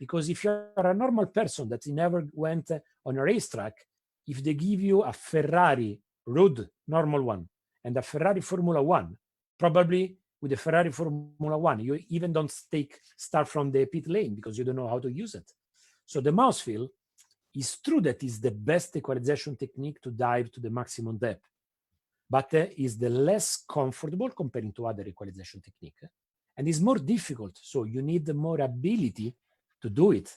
Because if you're a normal person that never went on a racetrack, if they give you a Ferrari road normal one and a Ferrari Formula One, probably with the Ferrari Formula One, you even don't start from the pit lane because you don't know how to use it. So the mouse feel is true that is the best equalization technique to dive to the maximum depth, but is the less comfortable comparing to other equalization technique, and is more difficult. So you need more ability to do it.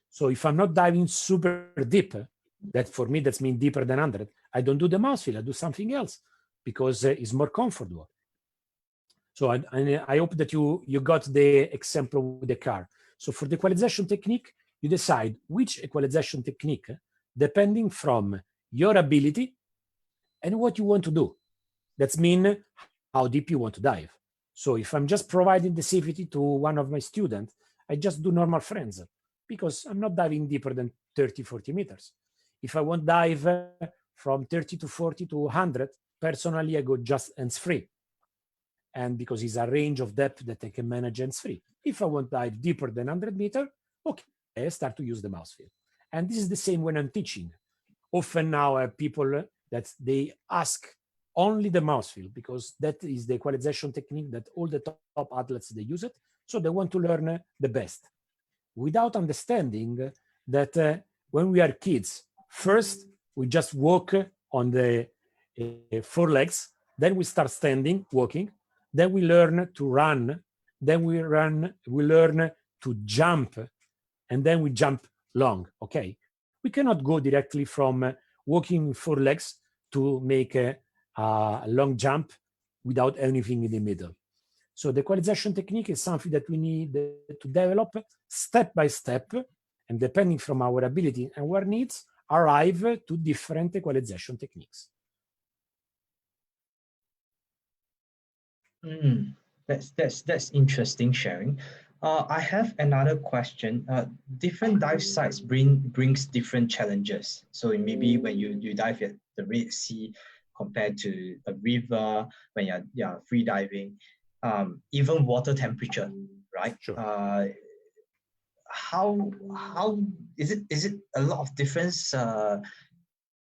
So if I'm not diving super deep, that for me, that's mean deeper than 100, I don't do the mouse feel, I do something else because it's more comfortable. So I hope that you got the example with the car. So for the equalization technique, you decide which equalization technique, depending from your ability and what you want to do. That's mean how deep you want to dive. So if I'm just providing the safety to one of my students, I just do normal friends because I'm not diving deeper than 30, 40 meters. If I want to dive from 30 to 40 to 100, personally, I go just hands-free. And because it's a range of depth that I can manage hands-free. If I want to dive deeper than 100 meters, okay, I start to use the mouse feel. And this is the same when I'm teaching. Often now I have people that they ask only the mouse feel because that is the equalization technique that all the top athletes, they use it. So they want to learn the best without understanding that when we are kids, first we just walk on the 4 legs, then we start standing, walking, then we learn to run, then we learn to jump, and then we jump long, okay? We cannot go directly from walking 4 legs to make a long jump without anything in the middle. So the equalization technique is something that we need to develop step by step, and depending from our ability and our needs, arrive to different equalization techniques. That's interesting sharing. I have another question. Different dive sites brings different challenges. So maybe when you dive at the Red Sea compared to a river, when you're free diving, even water temperature, right? Sure. How is it a lot of difference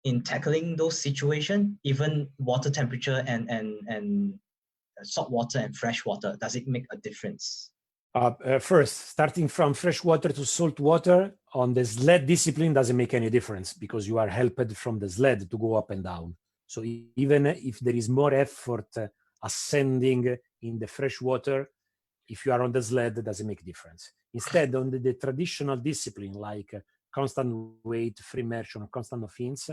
in tackling those situations, even water temperature and salt water and fresh water? Does it make a difference? First, starting from fresh water to salt water on the sled discipline doesn't make any difference because you are helped from the sled to go up and down. So even if there is more effort ascending in the fresh water, if you are on the sled, it doesn't make a difference. Instead, on the traditional discipline like constant weight, free immersion, or constant no fins,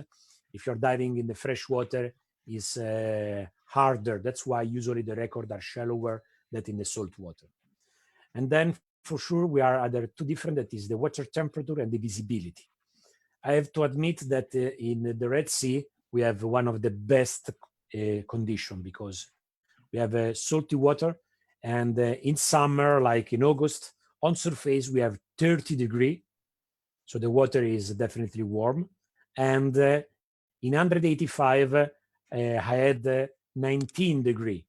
if you're diving in the fresh water, is harder. That's why usually the records are shallower than in the salt water. And then for sure, we are other two different, that is the water temperature and the visibility. I have to admit that in the Red Sea, we have one of the best condition because we have salty water, and in summer, like in August, on surface, we have 30 degrees. So the water is definitely warm. And in 185, I had 19 degrees.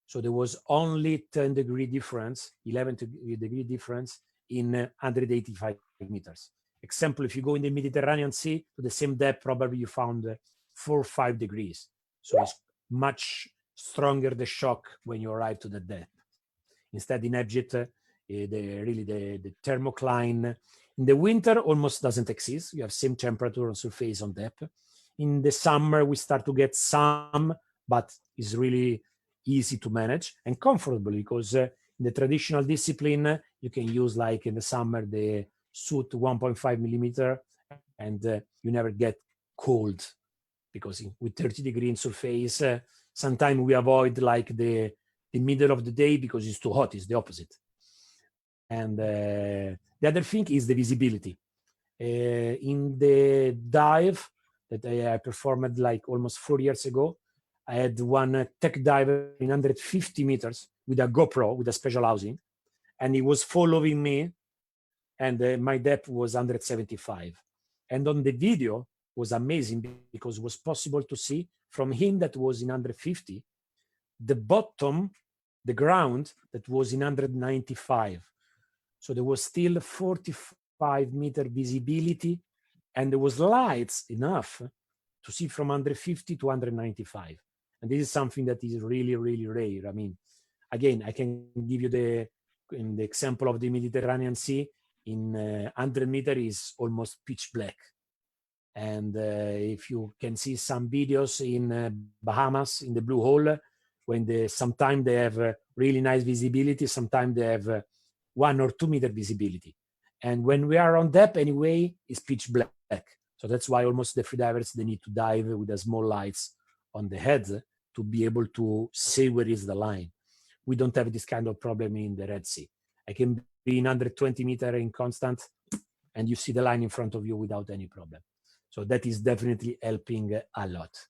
So there was only 10 degree difference, 11 degree difference in 185 meters. Example, if you go in the Mediterranean Sea to the same depth, probably you found 4 or 5 degrees. So it's much stronger the shock when you arrive to the depth. Instead, in Egypt, the thermocline in the winter almost doesn't exist. You have same temperature on surface on depth. In the summer, we start to get some, but it's really easy to manage and comfortable because in the traditional discipline, you can use like in the summer, the suit 1.5 millimeter and you never get cold because with 30 degrees in surface, sometimes we avoid like the middle of the day because it's too hot. It's the opposite. And the other thing is the visibility. In the dive that I performed like almost 4 years ago, I had one tech diver in 150 meters with a GoPro, with a special housing. and he was following me, and my depth was 175. And on the video was amazing because it was possible to see from him that was in 150, the bottom, the ground that was in 195. So there was still 45-meter visibility, and there was lights enough to see from 150 to 195. And this is something that is really, really rare. I mean, again, I can give you the example of the Mediterranean Sea. In 100 meter is almost pitch black. And if you can see some videos in Bahamas, in the Blue Hole, when sometimes they have really nice visibility, sometimes they have 1 or 2 meter visibility. And when we are on depth anyway, it's pitch black. So that's why almost the freedivers, they need to dive with a small lights on the head to be able to see where is the line. We don't have this kind of problem in the Red Sea. I can be in 120 meter in constant, and you see the line in front of you without any problem. So that is definitely helping a lot.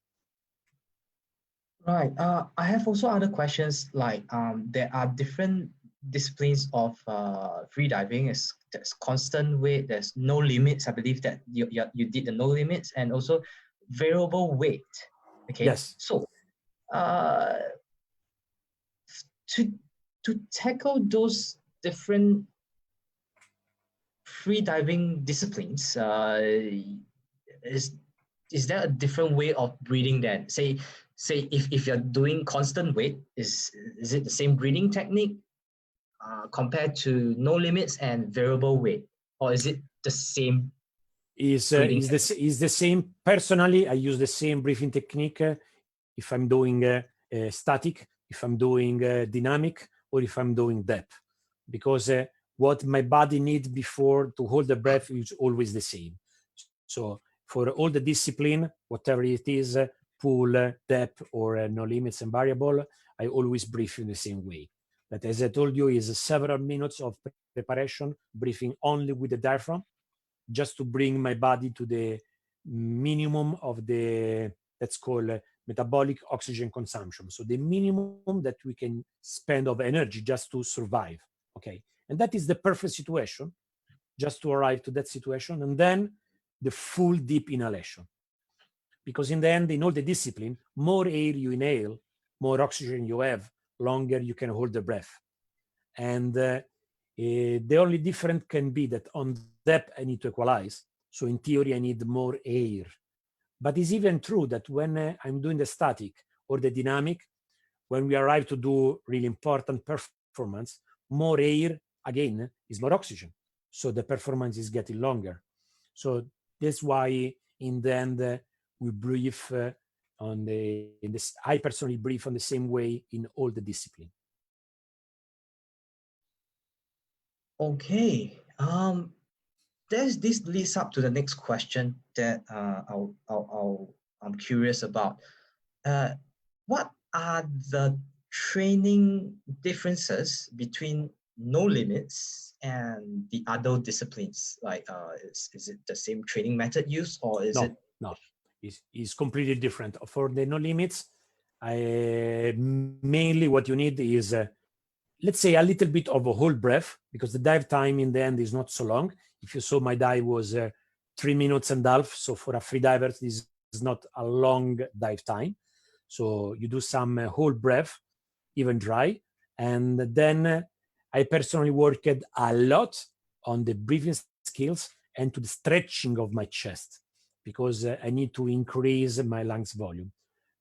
Right. I have also other questions like there are different disciplines of freediving. There's constant weight, there's no limits. I believe that you did the no limits, and also variable weight. Okay. Yes. So to tackle those different freediving disciplines, is there a different way of breathing then? Say if you're doing constant weight, is it the same breathing technique compared to no limits and variable weight, or is it the same? Is the same. Personally, I use the same breathing technique if I'm doing static, if I'm doing dynamic, or if I'm doing depth, because what my body needs before to hold the breath is always the same. So for all the discipline, whatever it is, pool, depth, or no limits and variable, I always breathe in the same way. But as I told you, is several minutes of preparation, breathing only with the diaphragm, just to bring my body to the minimum of the, that's called metabolic oxygen consumption. So the minimum that we can spend of energy just to survive, okay? And that is the perfect situation, just to arrive to that situation. And then the full deep inhalation. Because in the end, in all the discipline, more air you inhale, more oxygen you have, longer you can hold the breath. And the only difference can be that on depth, I need to equalize. So in theory, I need more air. But it's even true that when I'm doing the static or the dynamic, when we arrive to do really important performance, more air, again, is more oxygen. So the performance is getting longer. So that's why in the end, we breathe I personally breathe on the same way in all the discipline. Okay. This leads up to the next question that I'm curious about. What are the training differences between no limits and the other disciplines? Like, is it the same training method used, or is it? No, it's completely different. For the no limits, mainly what you need is, let's say, a little bit of a whole breath, because the dive time in the end is not so long. If you saw, my dive was 3 minutes and a half. So for a free diver, this is not a long dive time. So you do some whole breath, even dry. And then I personally worked a lot on the breathing skills and to the stretching of my chest, because I need to increase my lungs volume.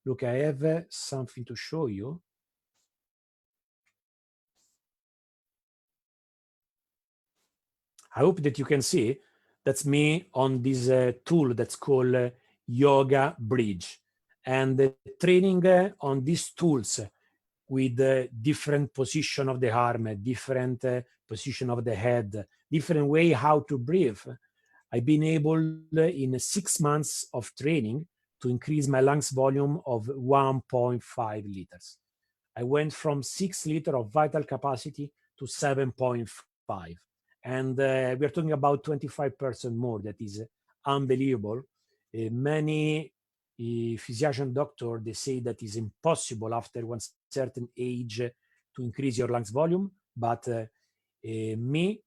Look, I have something to show you. I hope that you can see. That's me on this tool that's called Yoga Bridge. And the training on these tools with different position of the arm, different position of the head, different way how to breathe, I've been able in 6 months of training to increase my lungs volume of 1.5 liters. I went from 6 liters of vital capacity to 7.5. And we're talking about 25% more. That is unbelievable. Many physician doctor, they say that is impossible after one certain age to increase your lungs volume, but Me,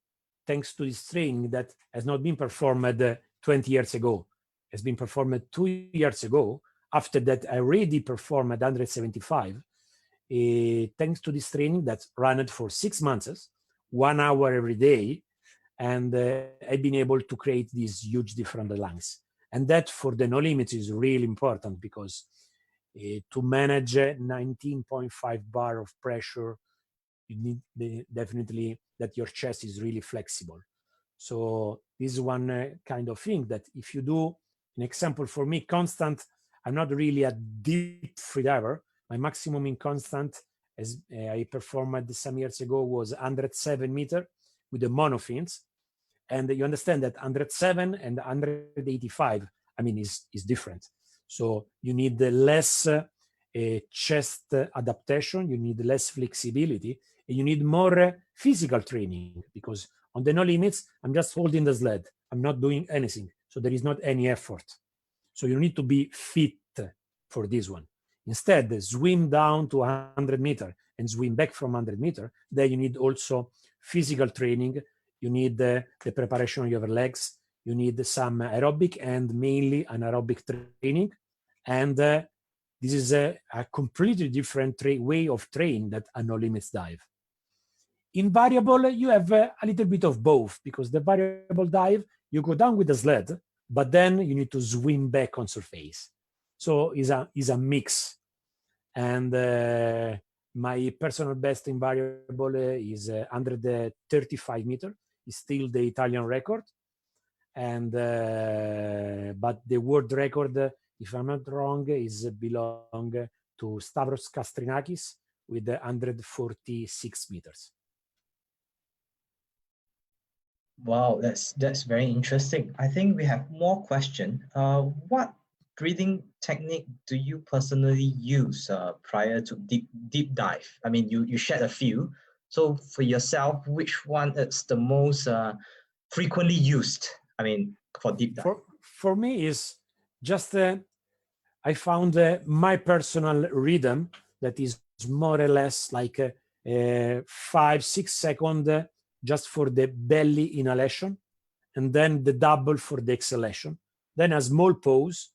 thanks to this training that has not been performed 20 years ago, has been performed 2 years ago. After that, I already performed 175. Thanks to this training that ran for 6 months, 1 hour every day, and I've been able to create these huge different lungs. And that for the no limits is really important, because to manage 19.5 bar of pressure, you need definitely that your chest is really flexible. So this is one kind of thing that if you do, an example for me, constant, I'm not really a deep freediver. My maximum in constant, as I performed some years ago, was 107 meter with the monofins. And you understand that 107 and 185, I mean, is different. So you need less chest adaptation, you need less flexibility, and you need more physical training, because on the no limits, I'm just holding the sled. I'm not doing anything. So there is not any effort. So you need to be fit for this one. Instead, swim down to 100 meter and swim back from 100 meter. Then you need also physical training. You need the preparation of your legs. You need some aerobic and mainly anaerobic training. And this is a completely different way of training that a no limits dive. In variable, you have a little bit of both, because the variable dive, you go down with the sled, but then you need to swim back on surface. So is a mix. And my personal best in variable is 135 meter. Is still the Italian record. And but the world record, if I'm not wrong, is belong to Stavros Kastrinakis with 146 meters. Wow, that's very interesting. I think we have more questions. What breathing technique do you personally use prior to deep dive? I mean, you shared a few. So for yourself, which one is the most frequently used? I mean, for deep dive. For me is just I found my personal rhythm that is more or less like 5-6 seconds just for the belly inhalation, and then the double for the exhalation, then a small pause,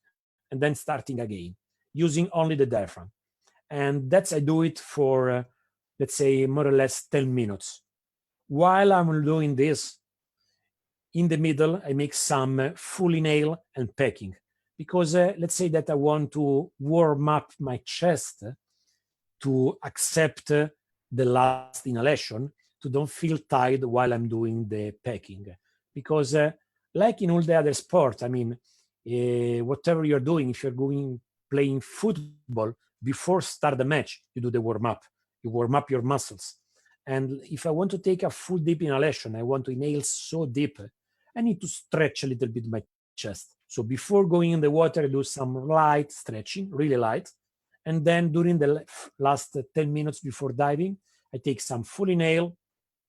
and then starting again, using only the diaphragm. And that's I do it for, let's say, more or less 10 minutes. While I'm doing this, in the middle, I make some full inhale and packing. Because let's say that I want to warm up my chest to accept the last inhalation, to don't feel tired while I'm doing the packing. Because like in all the other sports, I mean, whatever you're doing, if you're playing football, before start the match, you do the warm up. You warm up your muscles. And if I want to take a full deep inhalation, I want to inhale so deep, I need to stretch a little bit my chest. So before going in the water, I do some light stretching, really light. And then during the last 10 minutes before diving, I take some full inhale,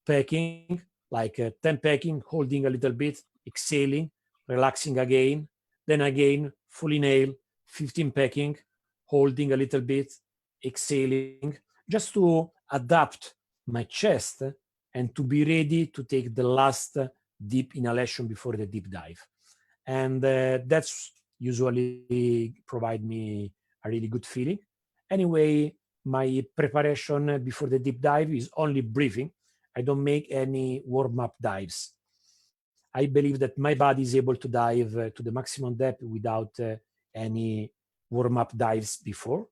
packing, like 10 packing, holding a little bit, exhaling, relaxing again. Then again, full inhale, 15 packing, holding a little bit, exhaling, just to adapt my chest and to be ready to take the last deep inhalation before the deep dive. And that's usually provide me a really good feeling. Anyway, my preparation before the deep dive is only breathing. I don't make any warm-up dives. I believe that my body is able to dive to the maximum depth without any warm-up dives before.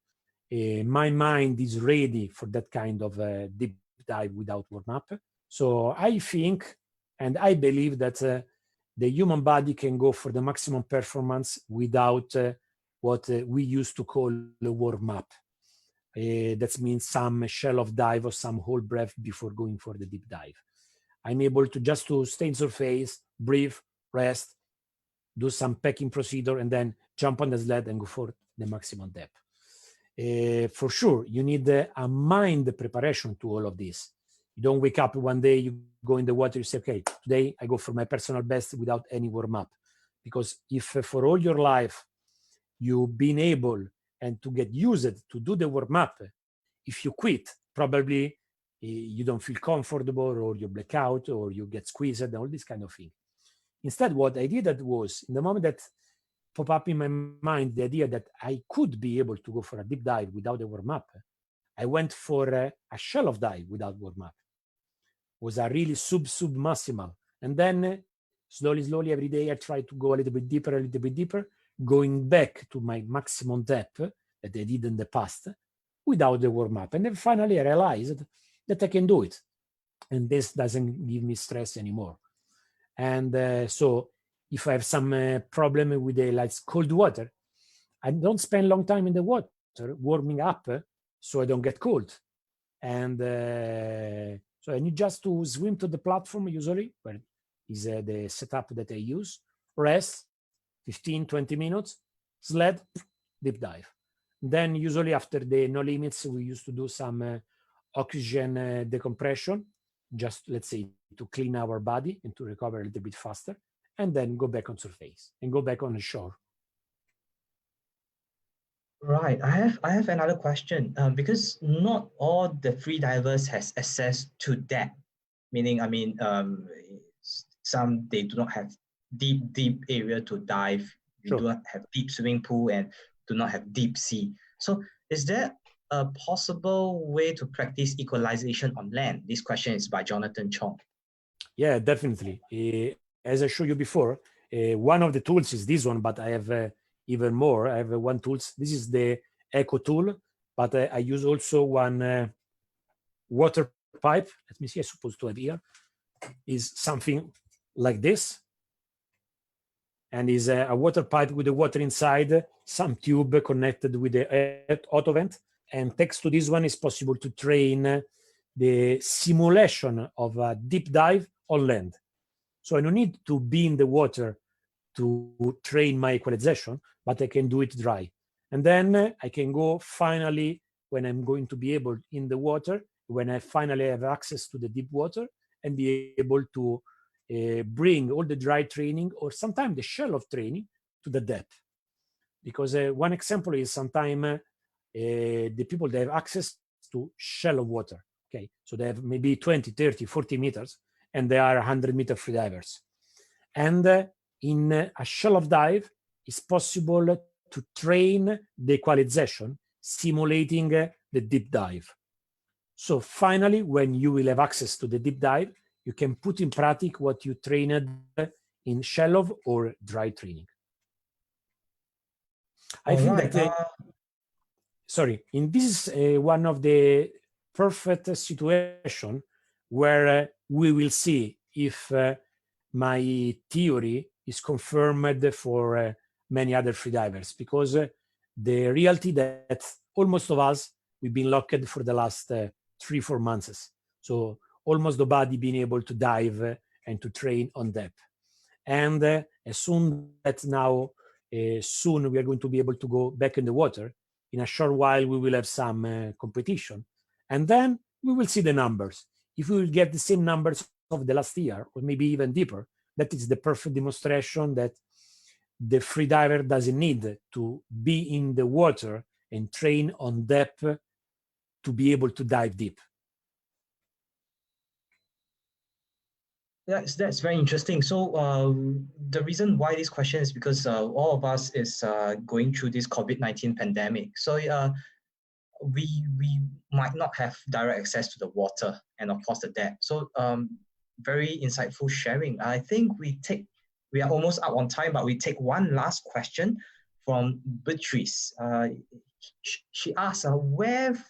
My mind is ready for that kind of deep dive without warm-up. So I think and I believe that the human body can go for the maximum performance without what we used to call a warm-up. That means some shallow dive or some whole breath before going for the deep dive. I'm able to just to stay in surface, breathe, rest, do some packing procedure, and then jump on the sled and go for the maximum depth. For sure, you need a mind preparation to all of this. You don't wake up one day, you go in the water, you say, okay, today I go for my personal best without any warm-up. Because if for all your life you've been able and to get used to do the warm-up, if you quit, probably you don't feel comfortable, or you black out, or you get squeezed, and all this kind of thing. Instead, what I did that was, in the moment that pop up in my mind the idea that I could be able to go for a deep dive without a warm up, I went for a shallow dive without warm up. Was a really sub-maximal. And then slowly every day I try to go a little bit deeper, going back to my maximum depth that I did in the past without the warm up. And then finally I realized that I can do it. And this doesn't give me stress anymore. And so if I have some problem with the like cold water, I don't spend a long time in the water warming up so I don't get cold. And so I need just to swim to the platform usually, where is the setup that I use, rest, 15, 20 minutes, sled, deep dive. Then usually after the no limits, we used to do some oxygen decompression, just let's say to clean our body and to recover a little bit faster, and then go back on surface and go back on the shore. Right. I have another question. Because not all the free divers has access to that. Meaning, I mean, some they do not have deep area to dive. They Sure. do not have deep swimming pool and do not have deep sea. So, is there a possible way to practice equalization on land? This question is by Jonathan Chong. Yeah, definitely. As I showed you before, one of the tools is this one, but I have even more. I have one tool. This is the Echo tool, but I use also one water pipe. Let me see, I'm supposed to have here. Is something like this. And is a water pipe with the water inside, some tube connected with the auto vent. And thanks to this one, it's possible to train the simulation of a deep dive on land. So I don't need to be in the water to train my equalization, but I can do it dry. And then I can go finally, when I'm going to be able in the water, when I finally have access to the deep water, and be able to bring all the dry training, or sometimes the shallow training, to the depth. Because one example is sometimes the people that have access to shallow water, okay? So they have maybe 20, 30, 40 meters, and they are 100-meter freedivers. And in a shallow dive, it's possible to train the equalization, simulating the deep dive. So finally, when you will have access to the deep dive, you can put in practice what you trained in shallow or dry training. I think that, sorry, in this is one of the perfect situation where we will see if my theory is confirmed for many other freedivers, because the reality that almost of us, we've been locked for the last 3-4 months. So almost nobody being able to dive and to train on depth. And as soon that now, soon we are going to be able to go back in the water, in a short while we will have some competition. And then we will see the numbers. If we will get the same numbers of the last year, or maybe even deeper, that is the perfect demonstration that the freediver doesn't need to be in the water and train on depth to be able to dive deep. That's very interesting. So the reason why this question is because all of us is going through this COVID-19 pandemic. So we might not have direct access to the water and of course the depth. So very insightful sharing. I think we are almost out on time, but we take one last question from Beatrice. She asks, where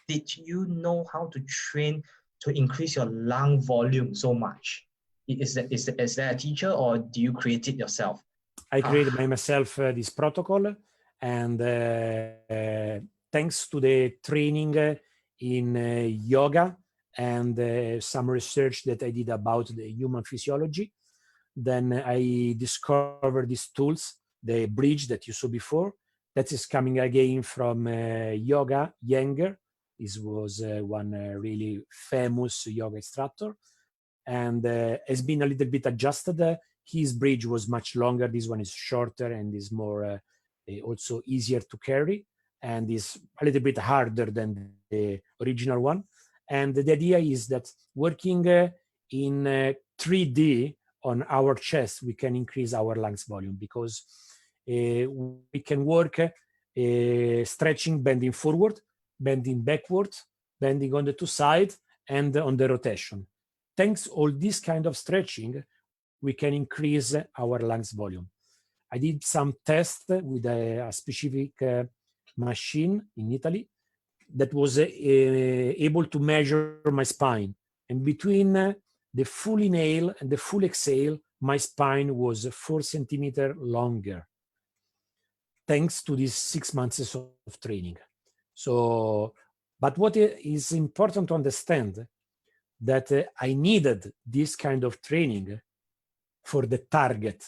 did you know how to train to increase your lung volume so much? Is there a teacher, or do you create it yourself? I created by myself this protocol, and thanks to the training in yoga and some research that I did about the human physiology, then I discovered these tools, the bridge that you saw before, that is coming again from yoga Yenger. This was one really famous yoga instructor, and has been a little bit adjusted. His bridge was much longer. This one is shorter and is more also easier to carry, and is a little bit harder than the original one. And the idea is that working in 3D on our chest, we can increase our lungs volume, because we can work stretching, bending forward, bending backward, bending on the two sides, and on the rotation. Thanks all this kind of stretching, we can increase our lungs volume. I did some tests with a specific machine in Italy that was able to measure my spine. And between the full inhale and the full exhale, my spine was 4 centimeters longer, thanks to these 6 months of training. So, but what is important to understand, that I needed this kind of training for the target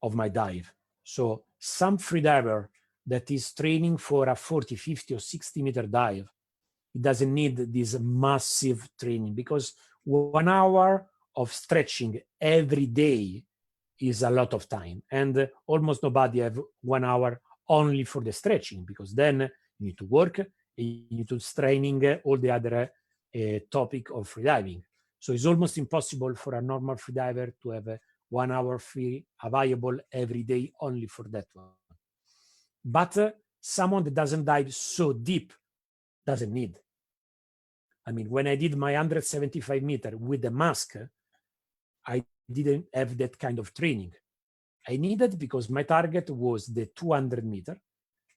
of my dive. So some freediver that is training for a 40, 50 or 60 meter dive, it doesn't need this massive training, because 1 hour of stretching every day is a lot of time. And almost nobody have 1 hour only for the stretching, because then you need to work, and you need to training all the other topic of freediving. So it's almost impossible for a normal freediver to have 1 hour free available every day only for that one. But someone that doesn't dive so deep doesn't need. I mean, when I did my 175 meter with the mask, I didn't have that kind of training. I needed, because my target was the 200 meter.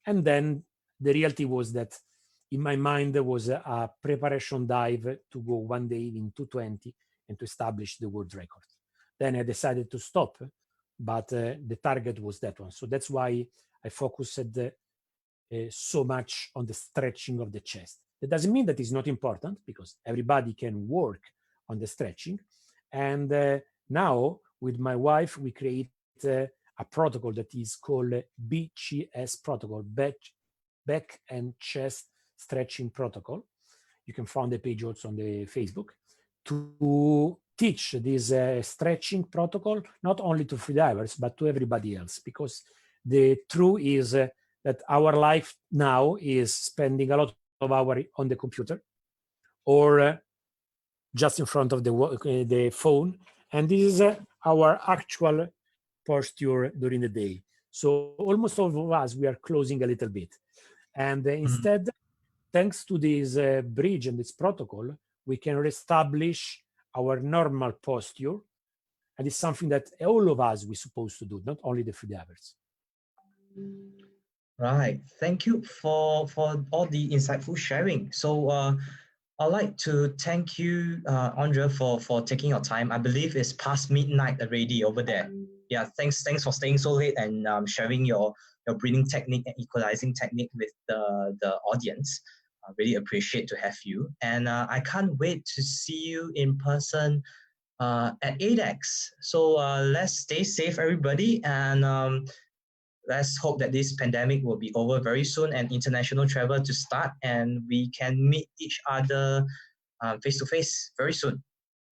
And then the reality was that in my mind there was a preparation dive to go one day in 220 and to establish the world record. Then I decided to stop, but the target was that one. So that's why I focused so much on the stretching of the chest. That doesn't mean that it's not important, because everybody can work on the stretching. And now with my wife, we create a protocol that is called BCS protocol, back and chest stretching protocol. You can find the page also on the Facebook, to teach this stretching protocol, not only to freedivers, but to everybody else. Because the truth is that our life now is spending a lot of hours on the computer, or just in front of the phone. And this is our actual posture during the day. So almost all of us, we are closing a little bit. And instead, thanks to this bridge and this protocol, we can reestablish our normal posture. And it's something that all of us we're supposed to do, not only the freedivers. Right. Thank you for all the insightful sharing. So I'd like to thank you, Andrea, for taking your time. I believe it's past midnight already over there. Yeah, thanks for staying so late and sharing your breathing technique and equalizing technique with the audience. I really appreciate to have you. And I can't wait to see you in person at ADEX. So let's stay safe, everybody. And let's hope that this pandemic will be over very soon and international travel to start, and we can meet each other face to face very soon.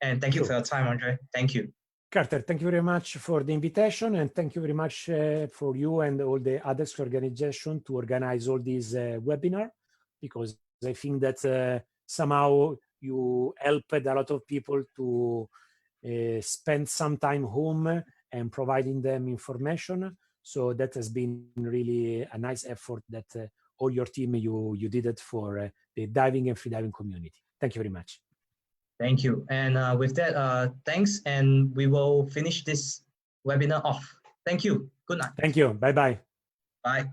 And thank you for your time, Andre. Thank you. Carter, thank you very much for the invitation, and thank you very much for you and all the others organization to organize all these webinar, because I think that somehow you helped a lot of people to spend some time home and providing them information. So that has been really a nice effort that all your team, you did it for the diving and freediving community. Thank you very much. Thank you. And with that, thanks. And we will finish this webinar off. Thank you. Good night. Thank you. Bye-bye. Bye.